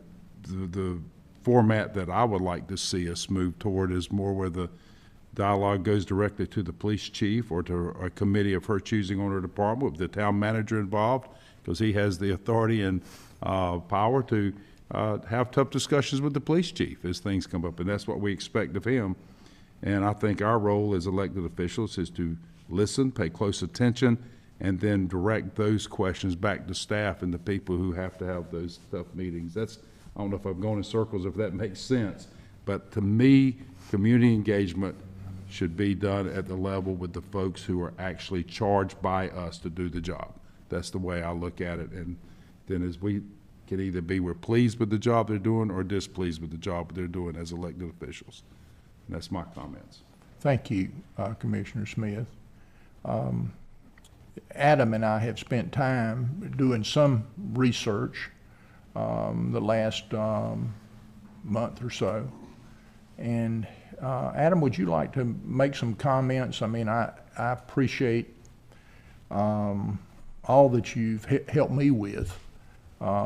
format that I would like to see us move toward, is more where the dialogue goes directly to the police chief or to a committee of her choosing on her department, with the town manager involved, because he has the authority and power to have tough discussions with the police chief as things come up, and that's what we expect of him. And I think our role as elected officials is to listen, pay close attention, and then direct those questions back to staff and the people who have to have those tough meetings. I don't know if I'm going in circles, if that makes sense, but to me, community engagement should be done at the level with the folks who are actually charged by us to do the job. That's the way I look at it. And then as we can either be, we're pleased with the job they're doing or displeased with the job they're doing as elected officials. And that's my comments. Thank you, Commissioner Smith. Adam and I have spent time doing some research the last month or so. And Adam, would you like to make some comments? I mean, I appreciate all that you've helped me with. I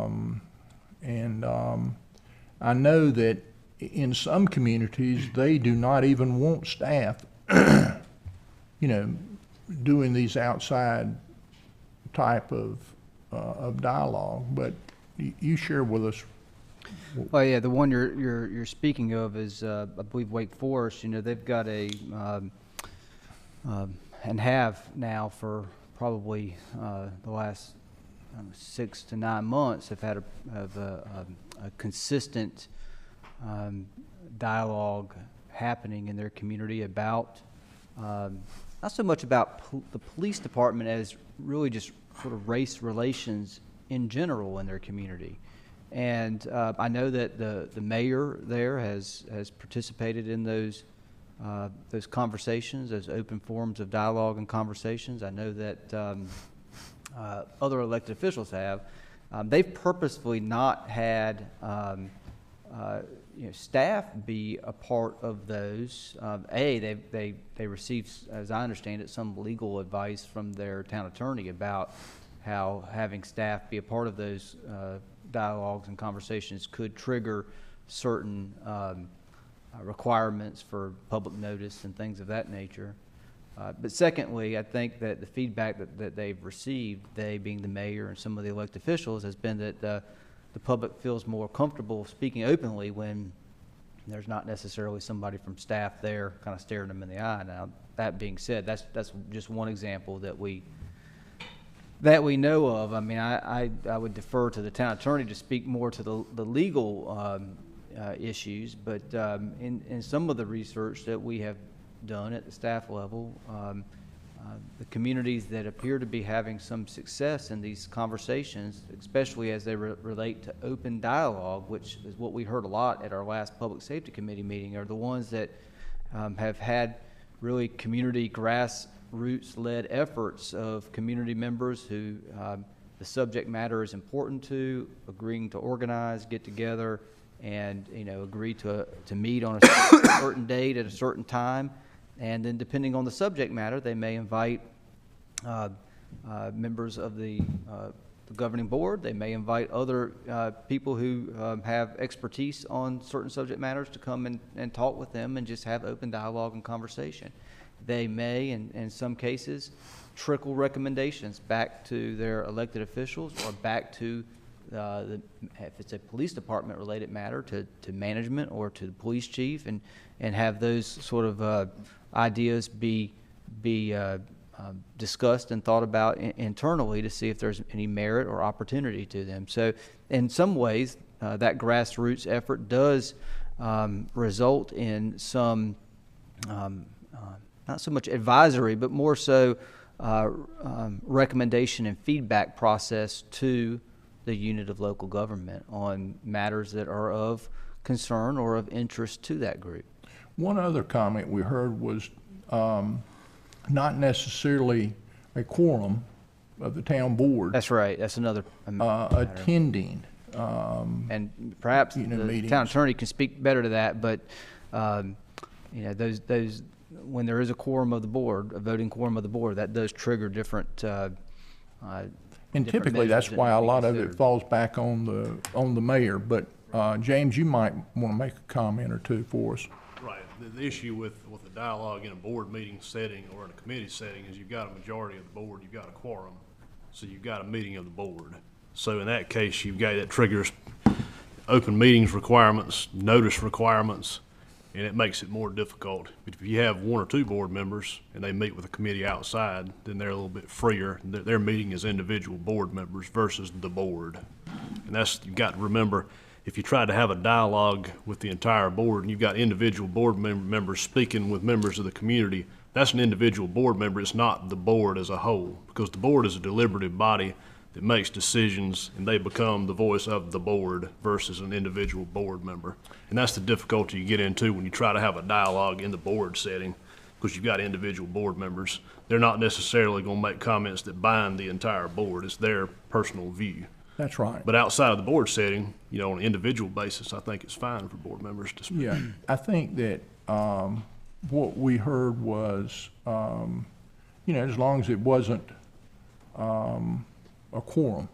know that in some communities, they do not even want staff, doing these outside type of dialogue. But you share with us. Oh yeah, the one you're speaking of is I believe Wake Forest. They've got a and have now for probably the last 6 to 9 months have had a consistent dialogue happening in their community about not so much about the police department as really just sort of race relations in general in their community. And I know that the mayor there has participated in those conversations, those open forums of dialogue and conversations. I know that other elected officials have. They've purposefully not had staff be a part of those. They received, as I understand it, some legal advice from their town attorney about how having staff be a part of those dialogues and conversations could trigger certain requirements for public notice and things of that nature. But secondly, I think that the feedback that they've received, they being the mayor and some of the elected officials, has been that the public feels more comfortable speaking openly when there's not necessarily somebody from staff there kind of staring them in the eye. Now, that being said, that's just one example that we know of. I mean, I would defer to the town attorney to speak more to the legal issues, but in some of the research that we have done at the staff level, the communities that appear to be having some success in these conversations, especially as they relate to open dialogue, which is what we heard a lot at our last Public Safety Committee meeting, are the ones that have had really community grassroots-led efforts of community members who the subject matter is important to, agreeing to organize, get together, and agree to meet on a certain date at a certain time. And then depending on the subject matter, they may invite members of the governing board. They may invite other people who have expertise on certain subject matters to come and talk with them and just have open dialogue and conversation. They may, in some cases, trickle recommendations back to their elected officials or back to if it's a police department related matter, to management or to the police chief, and have those sort of ideas be discussed and thought about internally to see if there's any merit or opportunity to them. So in some ways, that grassroots effort does result in some, not so much advisory, but more so recommendation and feedback process to the unit of local government on matters that are of concern or of interest to that group. One other comment we heard was not necessarily a quorum of the town board. That's right. That's another attending. And perhaps the meetings. Town attorney can speak better to that, but those when there is a quorum of the board, a voting quorum of the board, that does trigger different. And typically, that's why a lot of it falls back on the mayor. But James, you might want to make a comment or two for us. Right. The issue with the dialogue in a board meeting setting or in a committee setting is you've got a majority of the board, you've got a quorum, so you've got a meeting of the board. So in that case, you've got that triggers open meetings requirements, notice requirements, and it makes it more difficult. But if you have one or two board members and they meet with a committee outside, then they're a little bit freer. Their meeting is individual board members versus the board. And that's, you've got to remember, if you try to have a dialogue with the entire board and you've got individual board members speaking with members of the community, that's an individual board member. It's not the board as a whole, because the board is a deliberative body that makes decisions, and they become the voice of the board versus an individual board member. And that's the difficulty you get into when you try to have a dialogue in the board setting, because you've got individual board members. They're not necessarily going to make comments that bind the entire board. It's their personal view. That's right. But outside of the board setting, you know, on an individual basis, I think it's fine for board members to speak. Yeah, I think that what we heard was, you know, as long as it wasn't a quorum,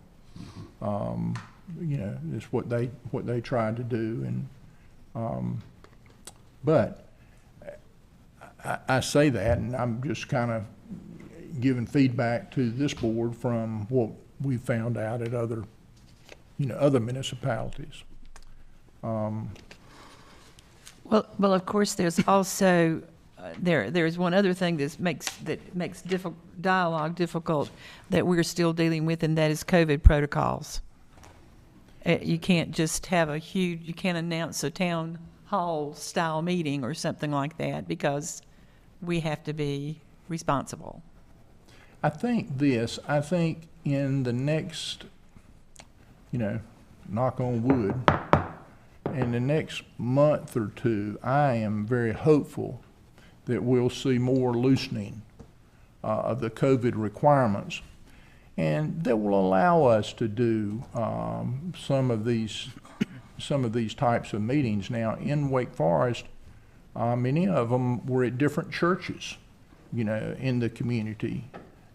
you know, is what they tried to do, and but I say that, and I'm just kind of giving feedback to this board from what we found out at other, you know, other municipalities. Well, of course, there's also there's one other thing that makes dialogue difficult that we're still dealing with, and that is COVID protocols. You can't just have you can't announce a town hall style meeting or something like that because we have to be responsible. I think in the next, you know, knock on wood, in the next month or two, I am very hopeful that we'll see more loosening of the COVID requirements, and that will allow us to do some of these types of meetings. Now, in Wake Forest, many of them were at different churches, you know, in the community,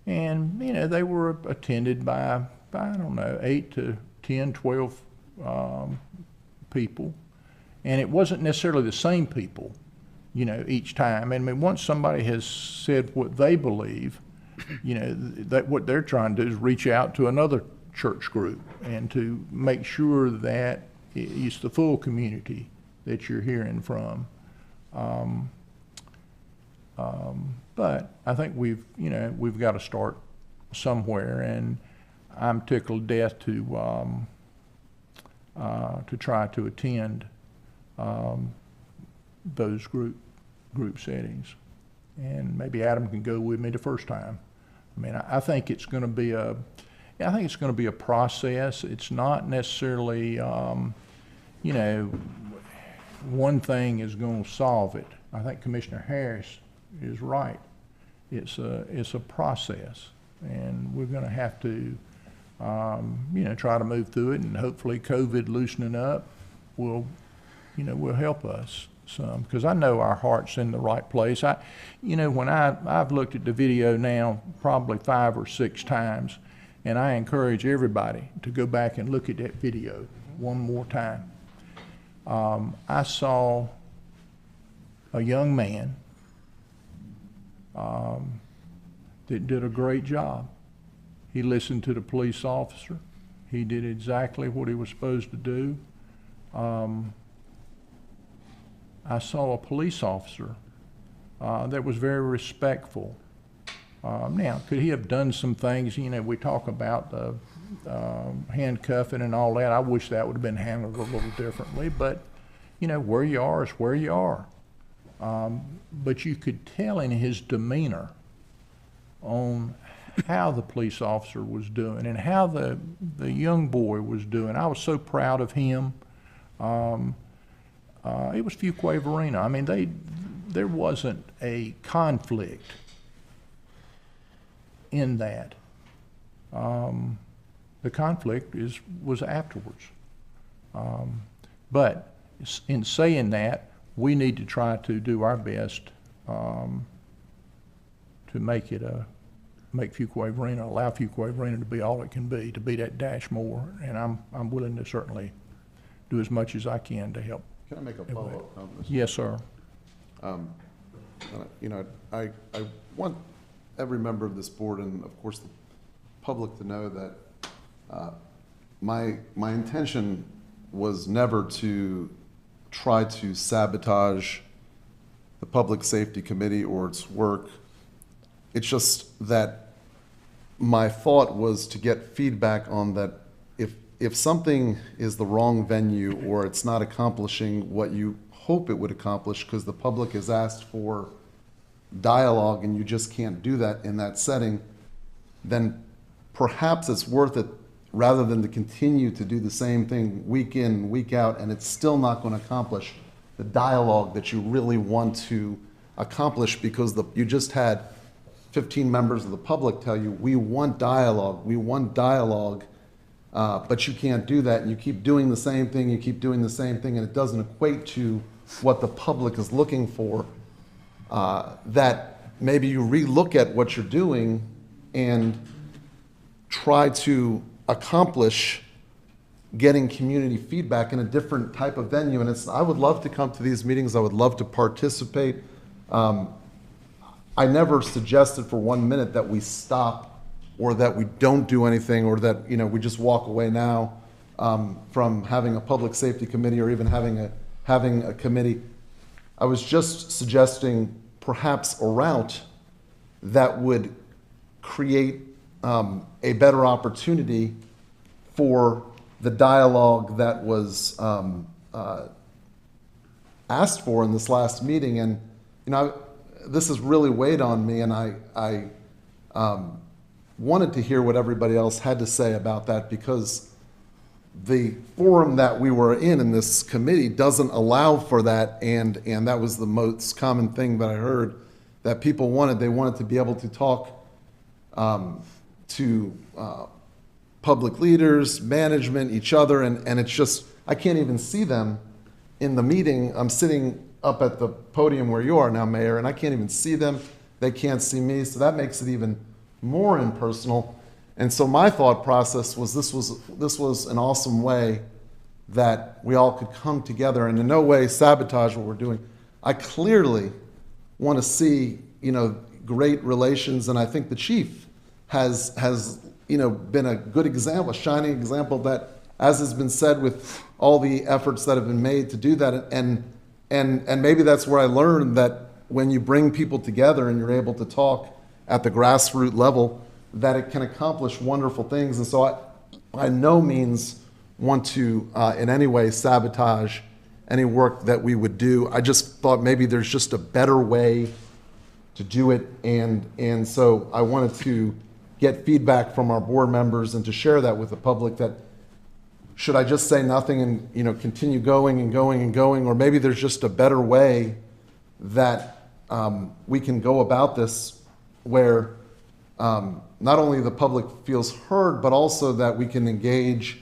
and you know they were attended by I don't know 8 to 10, 12 people, and it wasn't necessarily the same people, you know, each time. And I mean, once somebody has said what they believe, you know, that what they're trying to do is reach out to another church group and to make sure that it's the full community that you're hearing from. But I think we've got to start somewhere, and I'm tickled to death to try to attend those group settings, and maybe Adam can go with me the first time. I mean, I think it's going to be a process. It's not necessarily, you know, one thing is going to solve it. I think Commissioner Harris is right. It's a process, and we're going to have to, you know, try to move through it, and hopefully COVID loosening up will help us some, because I know our heart's in the right place. You know, when I've looked at the video now probably 5 or 6 times, and I encourage everybody to go back and look at that video one more time. I saw a young man that did a great job. He listened to the police officer. He did exactly what he was supposed to do. I saw a police officer that was very respectful. Now, could he have done some things? You know, we talk about the handcuffing and all that. I wish that would have been handled a little differently, but you know, where you are is where you are. But you could tell in his demeanor on how the police officer was doing and how the young boy was doing. I was so proud of him. It was Fuquay-Varina. I mean, there wasn't a conflict in that. The conflict was afterwards. But in saying that, we need to try to do our best to make Fuquay-Varina, allow Fuquay-Varina to be all it can be, to be that dash more. And I'm willing to certainly do as much as I can to help. Can I make a follow-up comment? Yes, sir. You know, I want every member of this board and, of course, the public to know that my intention was never to try to sabotage the Public Safety Committee or its work. It's just that my thought was to get feedback on that if something is the wrong venue or it's not accomplishing what you hope it would accomplish because the public has asked for dialogue and you just can't do that in that setting, then perhaps it's worth it rather than to continue to do the same thing week in, week out, and it's still not going to accomplish the dialogue that you really want to accomplish because you just had 15 members of the public tell you, we want dialogue, But you can't do that, and you keep doing the same thing, you keep doing the same thing, and it doesn't equate to what the public is looking for. That maybe you relook at what you're doing and try to accomplish getting community feedback in a different type of venue. And I would love to come to these meetings. I would love to participate. I never suggested for 1 minute that we stop or that we don't do anything or that, we just walk away now from having a public safety committee or even having a committee. I was just suggesting perhaps a route that would create a better opportunity for the dialogue that was asked for in this last meeting. And, this has really weighed on me, and I wanted to hear what everybody else had to say about that, because the forum that we were in this committee doesn't allow for that, and that was the most common thing that I heard that people wanted. They wanted to be able to talk to public leaders, management, each other, and it's just, I can't even see them in the meeting. I'm sitting up at the podium where you are now, Mayor, and I can't even see them. They can't see me, so that makes it even more impersonal. And so my thought process was this was an awesome way that we all could come together and in no way sabotage what we're doing. I clearly want to see, great relations, and I think the chief has been a good example, a shining example that, as has been said, with all the efforts that have been made to do that, and maybe that's where I learned that when you bring people together and you're able to talk at the grassroots level, that it can accomplish wonderful things. And so I by no means want to in any way sabotage any work that we would do. I just thought maybe there's just a better way to do it, and so I wanted to get feedback from our board members and to share that with the public, that should I just say nothing and continue going and going and going, or maybe there's just a better way that we can go about this, where not only the public feels heard, but also that we can engage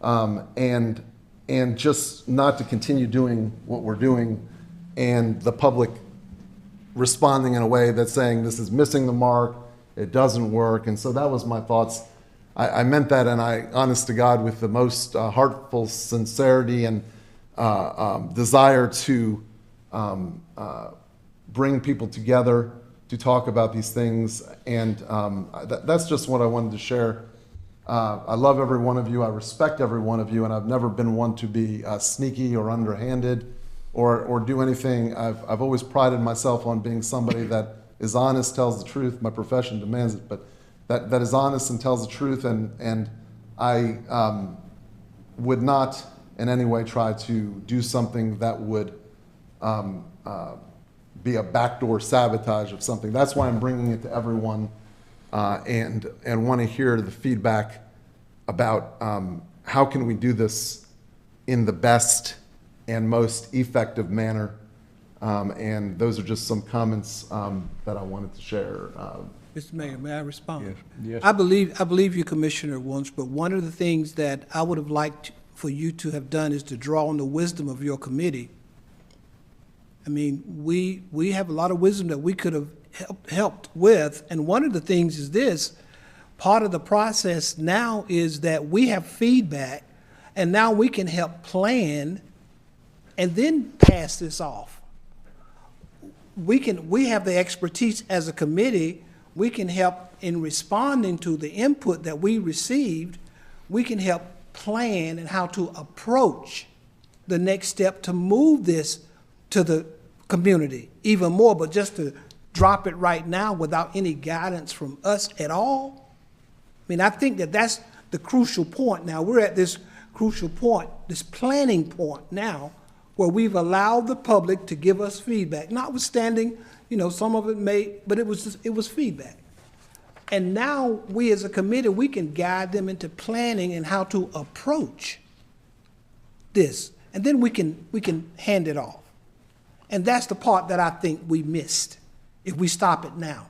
and just not to continue doing what we're doing, and the public responding in a way that's saying this is missing the mark, it doesn't work. And so that was my thoughts. I meant that, and I, honest to God, with the most heartful sincerity and desire to bring people together to talk about these things. And that's just what I wanted to share. I love every one of you. I respect every one of you, and I've never been one to be sneaky or underhanded or do anything. I've always prided myself on being somebody that is honest, tells the truth. My profession demands it, but that is honest and tells the truth, and I would not in any way try to do something that would be a backdoor sabotage of something. That's why I'm bringing it to everyone, and want to hear the feedback about how can we do this in the best and most effective manner. And those are just some comments that I wanted to share. Mr. Mayor, may I respond? Yes. I believe you, Commissioner, once, but one of the things that I would have liked for you to have done is to draw on the wisdom of your committee. I mean, we have a lot of wisdom that we could have helped with, and one of the things is this: part of the process now is that we have feedback, and now we can help plan and then pass this off. We have the expertise as a committee. We can help in responding to the input that we received. We can help plan and how to approach the next step to move this to the community even more. But just to drop it right now without any guidance from us at all, I mean, I think that that's the crucial point. Now we're at this crucial point, this planning point now, where we've allowed the public to give us feedback, notwithstanding, some of it but it was feedback. And now we as a committee, we can guide them into planning and how to approach this. And then we can hand it off. And that's the part that I think we missed if we stop it now.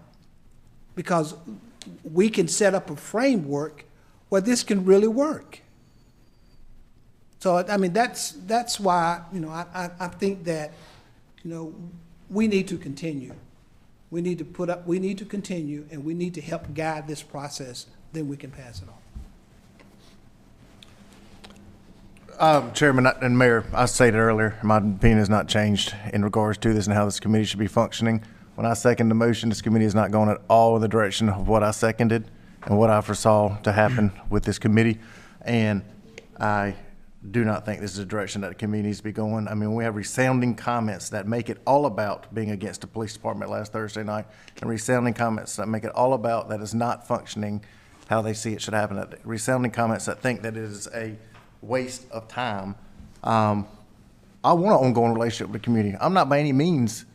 Because we can set up a framework where this can really work. So, I mean, that's why, you know, I think that, you know, we need to continue. We need to continue, and we need to help guide this process, then we can pass it on. Chairman and Mayor, I stated earlier, my opinion has not changed in regards to this and how this committee should be functioning. When I second the motion, this committee is not going at all in the direction of what I seconded and what I foresaw to happen with this committee. And I do not think this is the direction that the committee needs to be going. I mean, we have resounding comments that make it all about being against the police department last Thursday night, and resounding comments that make it all about that is not functioning how they see it should happen. Resounding comments that think that it is a waste of time. I want an ongoing relationship with the community. I'm not by any means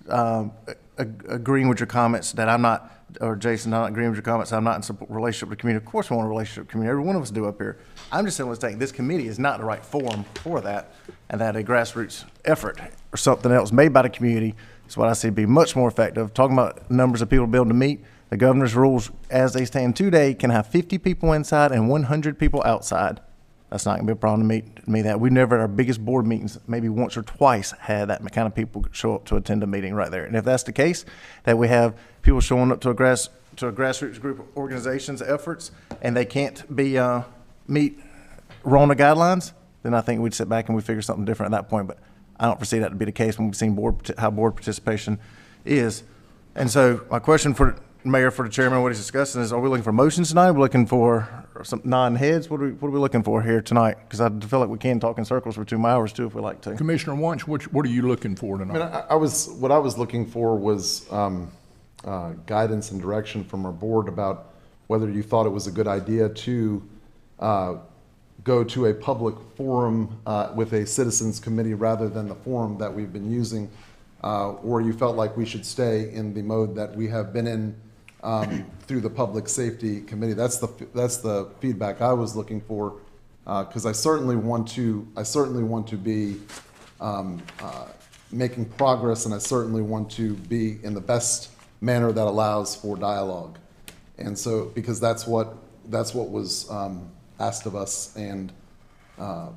agreeing with your comments that I'm not, or Jason, I'm not agreeing with your comments, I'm not in support relationship with the community. Of course we want a relationship with the community. Every one of us do up here. I'm just saying this committee is not the right forum for that, and that a grassroots effort or something else made by the community is what I see be much more effective. Talking about numbers of people to be able to meet, the governor's rules as they stand today can have 50 people inside and 100 people outside. That's not gonna be a problem to me that. We've never at our biggest board meetings, maybe once or twice, had that kind of people show up to attend a meeting right there. And if that's the case, that we have people showing up to a grassroots group of organizations' efforts, and they can't be, meet RONA guidelines, then I think we'd sit back and we'd figure something different at that point. But I don't foresee that to be the case when we've seen how board participation is. And so my question for Mayor, for the chairman, what he's discussing is, are we looking for motions tonight? We're looking for some non-heads? What are we looking for here tonight? Because I feel like we can talk in circles for 2 hours too if we like to. Commissioner Wunsch, what are you looking for tonight? I mean, what I was looking for was guidance and direction from our board about whether you thought it was a good idea to go to a public forum with a citizens committee rather than the forum that we've been using, or you felt like we should stay in the mode that we have been in through the Public Safety Committee. That's the feedback I was looking for, because I certainly want to be making progress, and I certainly want to be in the best manner that allows for dialogue. And so, because that's what was asked of us, and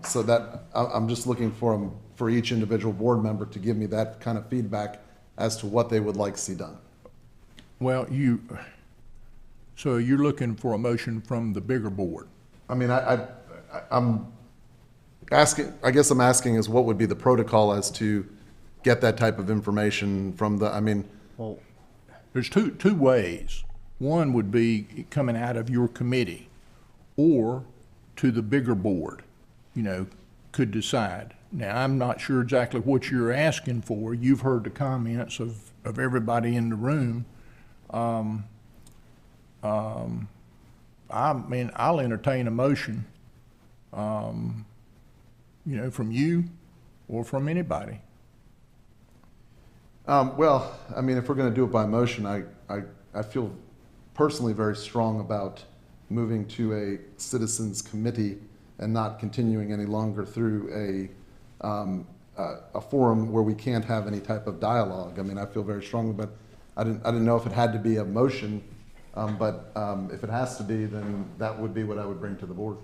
so that I'm just looking for each individual board member to give me that kind of feedback as to what they would like to see done. Well, so you're looking for a motion from the bigger board? I mean, I'm asking, I guess I'm asking is what would be the protocol as to get that type of information from the, I mean. Well, there's two ways. One would be coming out of your committee, or to the bigger board, you know, could decide. Now, I'm not sure exactly what you're asking for. You've heard the comments of everybody in the room. I mean, I'll entertain a motion, you know, from you or from anybody. Well, I mean, if we're going to do it by motion, I feel personally very strong about moving to a citizens committee and not continuing any longer through a forum where we can't have any type of dialogue. I mean, I feel very strongly, but I didn't know if it had to be a motion, but if it has to be, then that would be what I would bring to the board.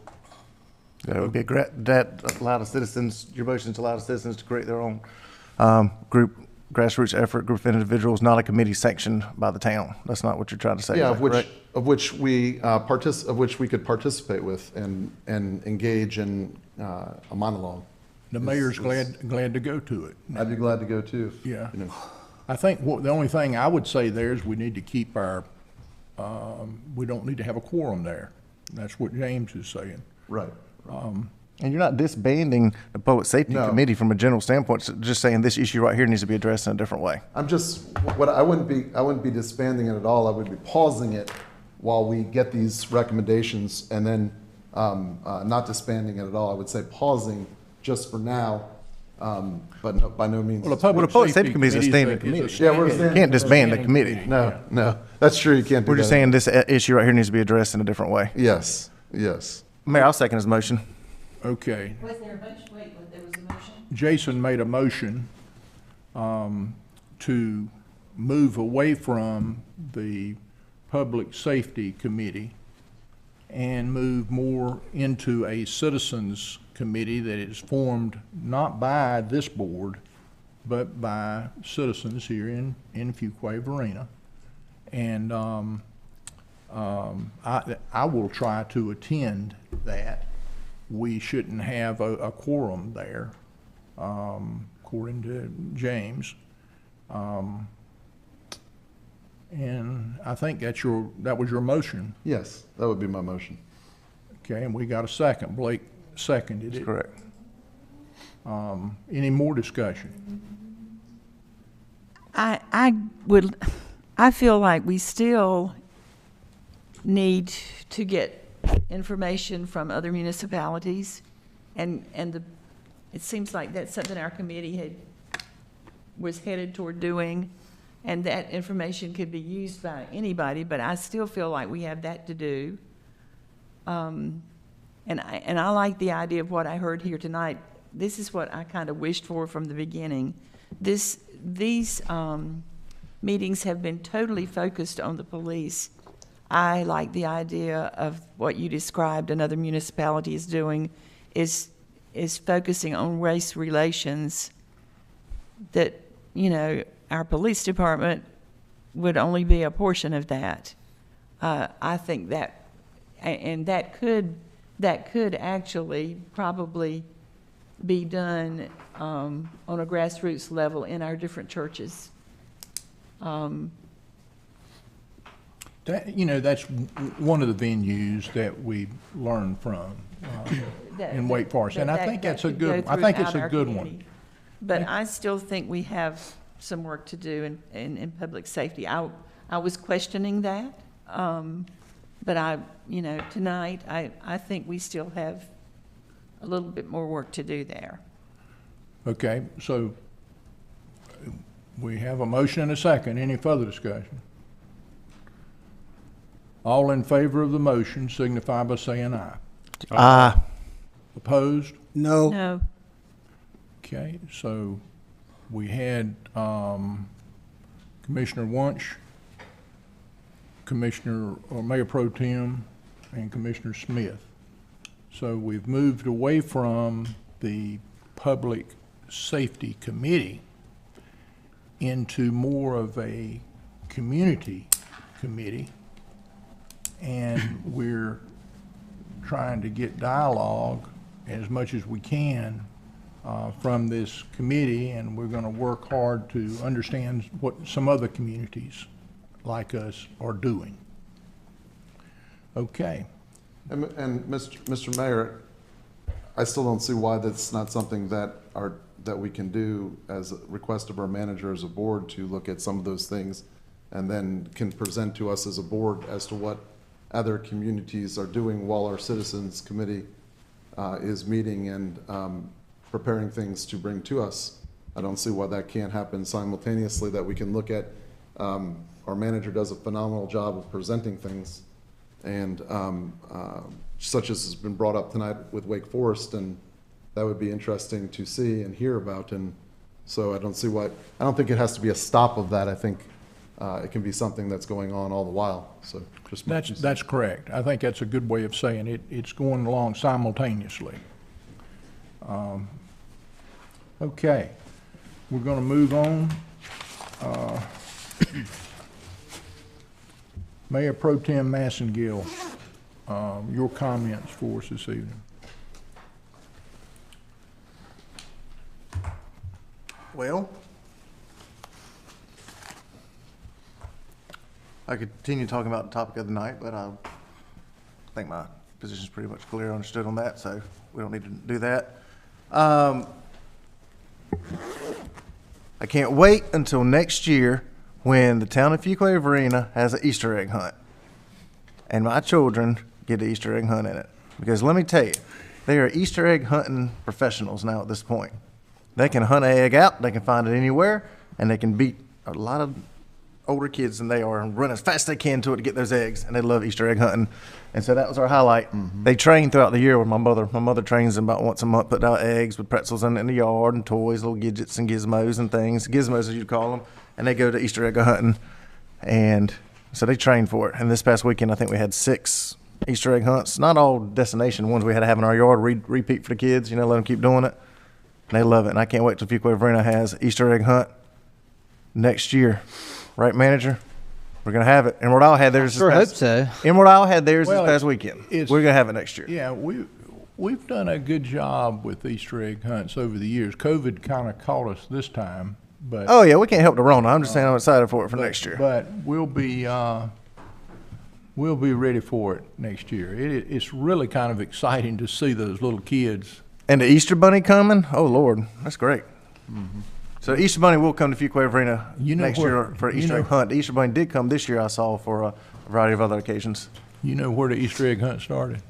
That would be that allow the citizens, your motion to allow the citizens to create their own grassroots effort, group of individuals, not a committee sanctioned by the town. That's not what you're trying to say. Yeah, of which we could participate with and engage in a monologue. The mayor's glad to go to it. I'd be glad to go too. Yeah. You know. I think the only thing I would say there is we need to keep our, we don't need to have a quorum there. That's what James is saying. Right. And you're not disbanding the Public Safety Committee from a general standpoint, so just saying this issue right here needs to be addressed in a different way. I'm just, I wouldn't be disbanding it at all. I would be pausing it while we get these recommendations, and then not disbanding it at all. I would say pausing just for now, but by no means. Well, the Public Safety Committee is a standing committee. Yeah, you can't disband the committee. No, that's true. You can't do We're just saying this issue right here needs to be addressed in a different way. Yes. Mayor, I'll second his motion. Okay. Was there a motion? Wait, there was a motion? Jason made a motion to move away from the Public Safety Committee and move more into a citizens committee that is formed not by this board, but by citizens here in Fuquay-Varina. And I will try to attend that. We shouldn't have a quorum there, according to James. And I think that was your motion. Yes, that would be my motion. Okay, and we got a second. Blake seconded it. That's correct. Any more discussion? I feel like we still need to get information from other municipalities, and it seems like that's something our committee was headed toward doing, and that information could be used by anybody, but I still feel like we have that to do. And I like the idea of what I heard here tonight. This is what I kind of wished for from the beginning. These meetings have been totally focused on the police. I like the idea of what you described another municipality is doing, is focusing on race relations, that, you know, our police department would only be a portion of that. I think that, and that could actually probably be done on a grassroots level in our different churches. That's one of the venues that we learned from in Wake Forest, and I think that's a good. I think it's a good one. But I still think we have some work to do in public safety. I was questioning that, but tonight I think we still have a little bit more work to do there. Okay, so we have a motion and a second. Any further discussion? All in favor of the motion signify by saying aye. Aye. Opposed? No. No. Okay, so we had Commissioner Wunsch, Mayor Pro Tem, and Commissioner Smith. So we've moved away from the Public Safety Committee into more of a community committee, and we're trying to get dialogue as much as we can from this committee, and we're going to work hard to understand what some other communities like us are doing. Okay. And Mr. Mayor, I still don't see why that's not something that we can do as a request of our manager as a board, to look at some of those things and then can present to us as a board as to what other communities are doing while our citizens committee is meeting and preparing things to bring to us. I don't see why that can't happen simultaneously, that we can look at. Our manager does a phenomenal job of presenting things, and such as has been brought up tonight with Wake Forest, and that would be interesting to see and hear about. And so I don't see why, I don't think it has to be a stop of that. I think it can be something that's going on all the while. So just that's correct. I think that's a good way of saying it. It's going along simultaneously. Okay, we're going to move on. Mayor Pro Tem Massengill, your comments for us this evening. Well, I could continue talking about the topic of the night, but I think my position is pretty much clear, understood on that, so we don't need to do that. I can't wait until next year when the town of Fuquay-Varina has an Easter egg hunt, and my children get an Easter egg hunt in it. Because let me tell you, they are Easter egg hunting professionals now at this point. They can hunt an egg out, they can find it anywhere, and they can beat a lot of older kids than they are and run as fast as they can to it to get those eggs, and they love Easter egg hunting. And so that was our highlight. Mm-hmm. They train throughout the year with my mother. My mother trains them about once a month, putting out eggs with pretzels in the yard and toys, little gadgets and gizmos and things, gizmos as you'd call them, and they go to Easter egg hunting. And so they train for it. And this past weekend, I think we had 6 Easter egg hunts. Not all destination ones we had to have in our yard repeat for the kids. Let them keep doing it. And they love it. And I can't wait till Fuquay-Varina has Easter egg hunt next year. Right, manager? We're gonna have it. Emerald Isle had theirs. Sure hope so. Emerald Isle had theirs Well, this past weekend. it's- We're gonna have it next year. Yeah, we've done a good job with Easter egg hunts over the years. COVID kind of caught us this time, but. Oh yeah, we can't help the Rona. I'm just saying I'm excited for it for next year. But we'll be ready for it next year. It's really kind of exciting to see those little kids. And the Easter Bunny coming? Oh Lord, that's great. So Easter Bunny will come to Fuquay-Varina next year for Easter egg hunt. The Easter Bunny did come this year, I saw, for a variety of other occasions. You know where the Easter egg hunt started?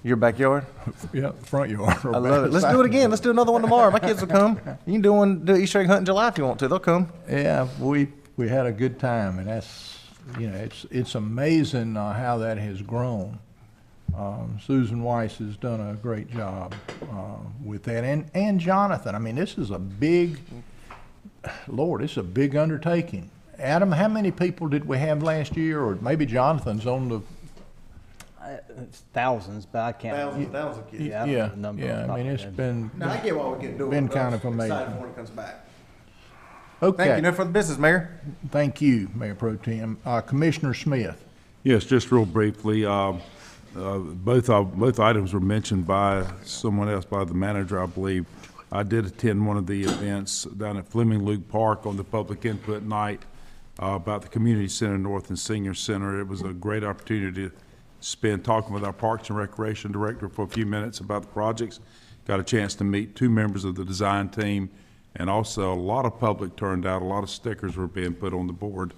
Your backyard? Yeah, front yard. I love it. Let's do it again. Let's do another one tomorrow. My kids will come. You can do Easter egg hunt in July if you want to. They'll come. Yeah, we had a good time, and that's, it's amazing how that has grown. Susan Weiss has done a great job with that, and Jonathan. I mean, this is a big, Lord, it's a big undertaking. Adam, how many people did we have last year, or maybe Jonathan's on the? It's thousands, but I can't. Thousands of kids. Yeah, I don't know the number off the top I mean, of my it's head. been. No, I get what we can do. Been kind of amazing. Excited for when it comes back. Okay. Thank you. No further business, Mayor. Thank you, Mayor Pro Tem. Commissioner Smith. Yes, just real briefly, both items were mentioned by someone else, by the manager, I believe. I did attend one of the events down at Fleming Luke Park on the public input night about the Community Center North and Senior Center. It was a great opportunity to spend talking with our Parks and Recreation Director for a few minutes about the projects. Got a chance to meet 2 members of the design team, and also a lot of public turned out. A lot of stickers were being put on the board.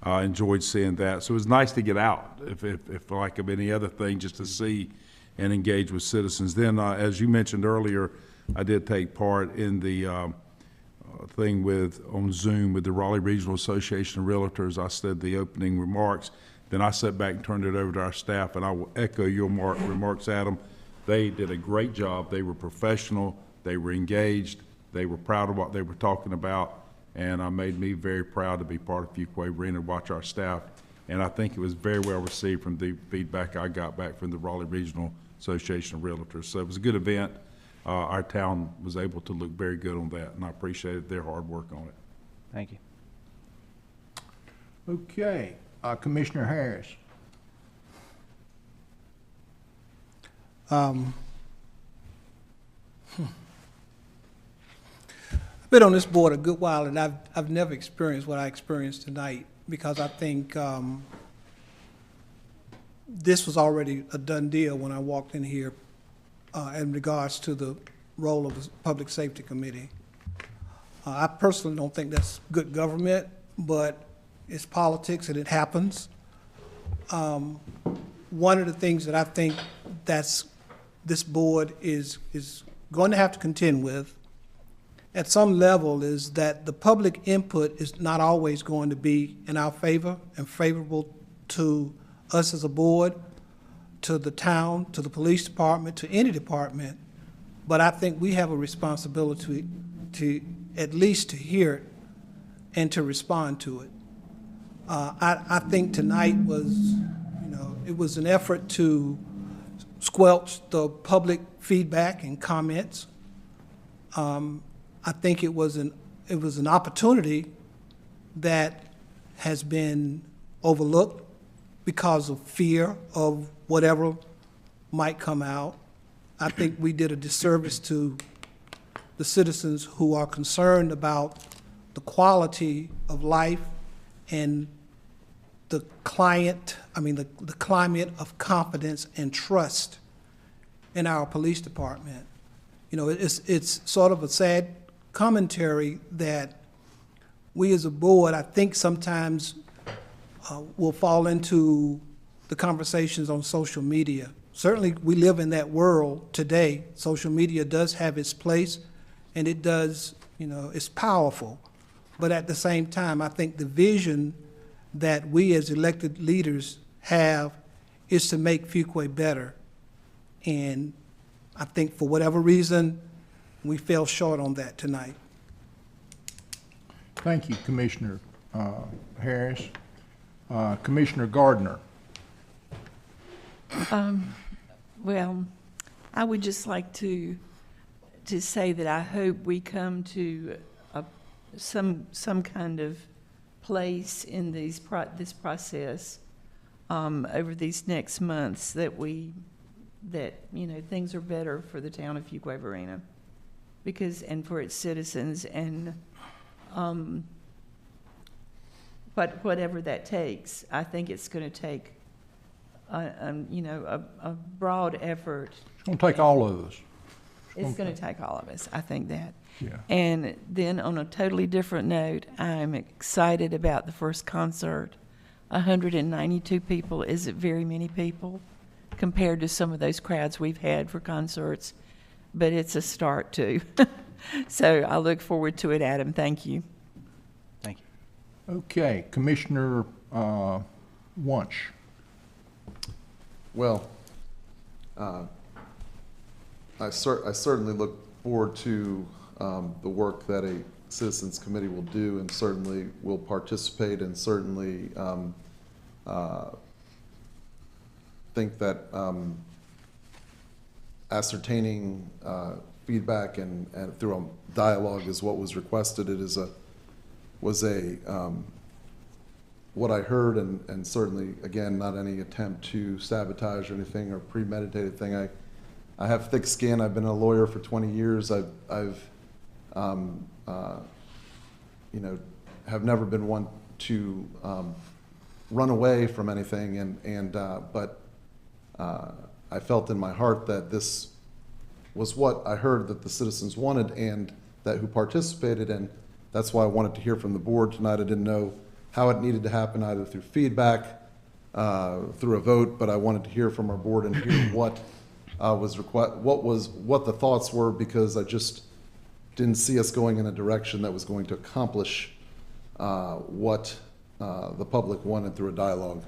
Enjoyed seeing that. So it was nice to get out, if like of any other thing, just to see and engage with citizens. Then, as you mentioned earlier, I did take part in the thing on Zoom with the Raleigh Regional Association of Realtors. I said the opening remarks. Then I sat back and turned it over to our staff, and I will echo your remarks, Adam. They did a great job. They were professional. They were engaged. They were proud of what they were talking about, and made me very proud to be part of Fuquay-Varina and watch our staff. And I think it was very well received from the feedback I got back from the Raleigh Regional Association of Realtors. So it was a good event. Our town was able to look very good on that, and I appreciated their hard work on it. Thank you. Okay, Commissioner Harris. I've been on this board a good while, and I've never experienced what I experienced tonight, because I think this was already a done deal when I walked in here in regards to the role of the Public Safety Committee. I personally don't think that's good government, but it's politics and it happens. One of the things that I think this board is going to have to contend with at some level is that the public input is not always going to be in our favor and favorable to us as a board, to the town, to the police department, to any department. But I think we have a responsibility to at least to hear it and to respond to it. I think tonight was, it was an effort to squelch the public feedback and comments. I think it was an opportunity that has been overlooked because of fear of whatever might come out. I think we did a disservice to the citizens who are concerned about the quality of life and the climate of confidence and trust in our police department. It's sort of a sad commentary that we as a board, I think sometimes will fall into the conversations on social media. Certainly we live in that world today. Social media does have its place, and it does, it's powerful. But at the same time, I think the vision that we as elected leaders have is to make Fuquay better. And I think for whatever reason, we fell short on that tonight. Thank you, Commissioner Harris. Commissioner Gardner. Well, I would just like to say that I hope we come to some kind of place in this process over these next months that things are better for the town of Fuquay-Varina, and for its citizens, and but whatever that takes, I think it's going to take a broad effort. It's going to take all of us. It's going to take all of us, I think that. Yeah. And then on a totally different note, I'm excited about the first concert. 192 people isn't very many people compared to some of those crowds we've had for concerts, but it's a start too. So I look forward to it, Adam. Thank you. Thank you. Okay, Commissioner Wunsch. Well, I certainly look forward to the work that a Citizens Committee will do, and certainly will participate, and certainly think that ascertaining feedback and through a dialogue is what was requested. It is what I heard, and certainly, again, not any attempt to sabotage or anything or premeditated thing. I have thick skin. I've been a lawyer for 20 years. I've have never been one to run away from anything, but I felt in my heart that this was what I heard that the citizens wanted, and that who participated, and that's why I wanted to hear from the board tonight. I didn't know how it needed to happen, either through feedback, through a vote, but I wanted to hear from our board and hear what what the thoughts were, because I just didn't see us going in a direction that was going to accomplish what the public wanted through a dialogue.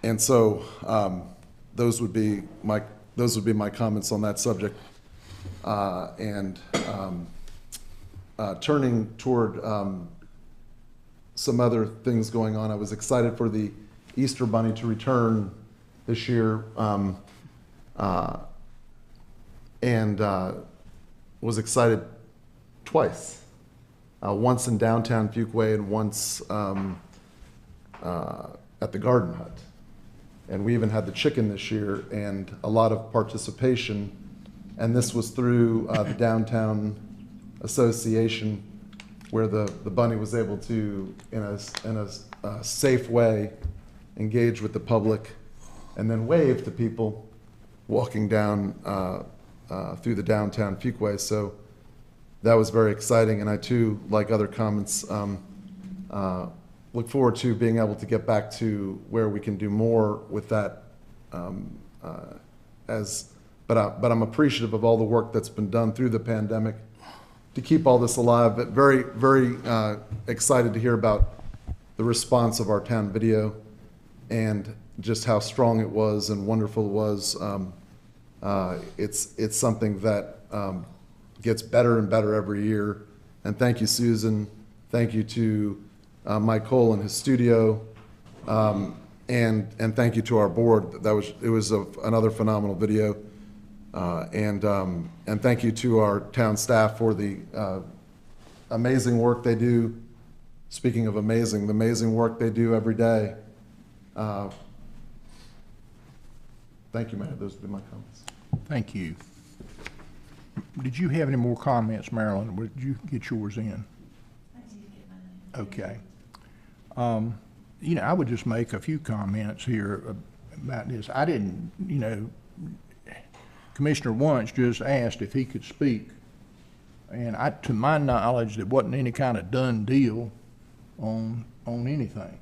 And so those would be my comments on that subject. Turning toward some other things going on, I was excited for the Easter Bunny to return this year, and was excited twice. Once in downtown Fuquay and once at the Garden Hut. And we even had the chicken this year, and a lot of participation. And this was through the Downtown Association, where the bunny was able to, in a safe way, engage with the public, and then wave to people walking down through the downtown Fuquay. So that was very exciting, and I too, like other comments, look forward to being able to get back to where we can do more with that. But I'm appreciative of all the work that's been done through the pandemic to keep all this alive. But very, very excited to hear about the response of our town video and just how strong it was and wonderful it was. It's something that gets better and better every year. And thank you, Susan. Thank you to Mike Cole and his studio, and thank you to our board. It was another phenomenal video, and thank you to our town staff for the amazing work they do. Speaking of amazing, the amazing work they do every day. Thank you, Mayor. Those would be my comments. Thank you. Did you have any more comments, Marilyn, or did you get yours in? Okay. I would just make a few comments here about this. I didn't, Commissioner Wunsch just asked if he could speak. And to my knowledge, there wasn't any kind of done deal on anything.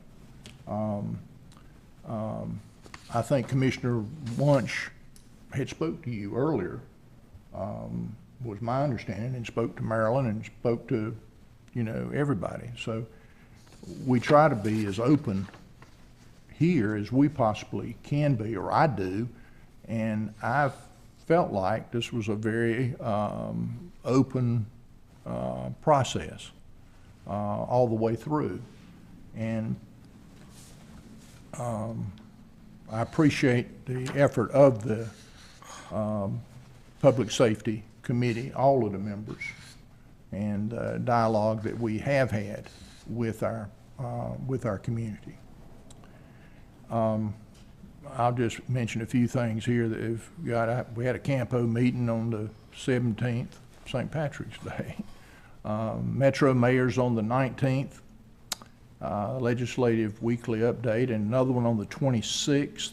I think Commissioner Wunsch had spoke to you earlier, was my understanding, and spoke to Marilyn and spoke to, everybody. So we try to be as open here as we possibly can be, or I do, and I've felt like this was a very open process all the way through. And I appreciate the effort of the Public Safety Committee, all of the members, and dialogue that we have had with our community. I'll just mention a few things here that we had a Campo meeting on the 17th, St. Patrick's Day. Metro Mayor's on the 19th, Legislative Weekly Update, and another one on the 26th.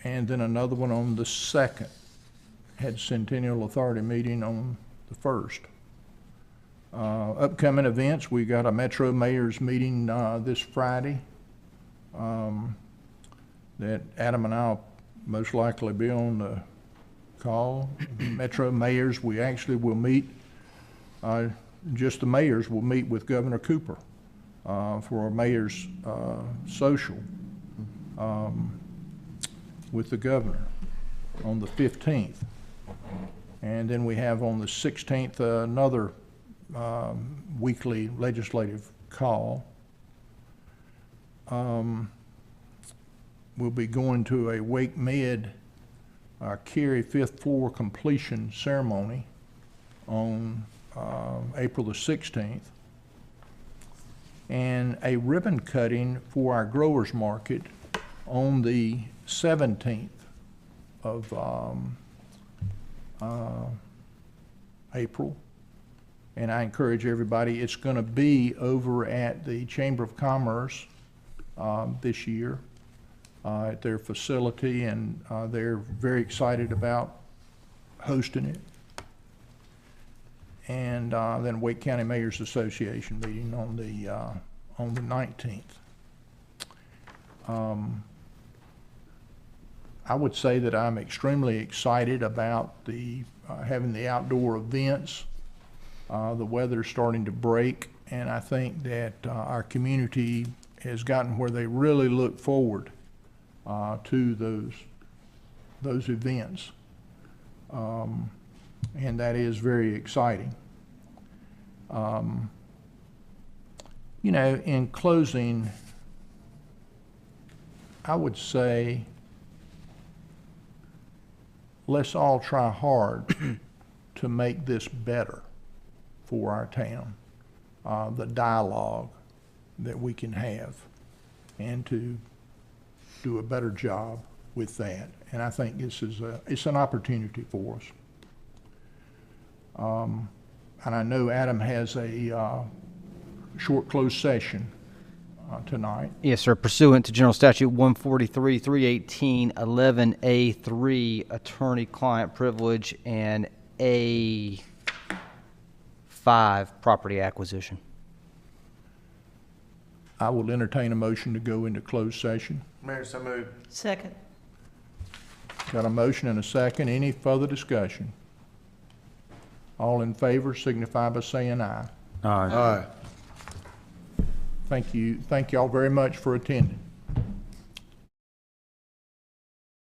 And then another one on the 2nd. Had Centennial Authority meeting on the 1st. Upcoming events, we got a Metro Mayor's meeting this Friday that Adam and I'll most likely be on the call. Metro Mayors, we actually will meet, just the mayors will meet with Governor Cooper for a mayor's social with the governor on the 15th. And then we have on the 16th another weekly legislative call. We'll be going to a Wake Med Cary 5th floor completion ceremony on April the 16th, and a ribbon cutting for our growers market on the 17th of April. And I encourage everybody, it's going to be over at the Chamber of Commerce this year at their facility, and they're very excited about hosting it. And then Wake County Mayors Association meeting on the 19th. I would say that I'm extremely excited about the having the outdoor events. The weather's starting to break, and I think that our community has gotten where they really look forward to those events, and that is very exciting. You know, in closing, I would say let's all try hard to make this better for our town, the dialogue that we can have, and to do a better job with that. And I think this is it's an opportunity for us. And I know Adam has a short closed session tonight. Yes, sir. Pursuant to General Statute 143, 318, 11A3, attorney-client privilege, and A5, property acquisition. I will entertain a motion to go into closed session. Mayor, so moved. Second. Got a motion and a second. Any further discussion? All in favor signify by saying aye. Aye. Thank you. Thank y'all very much for attending.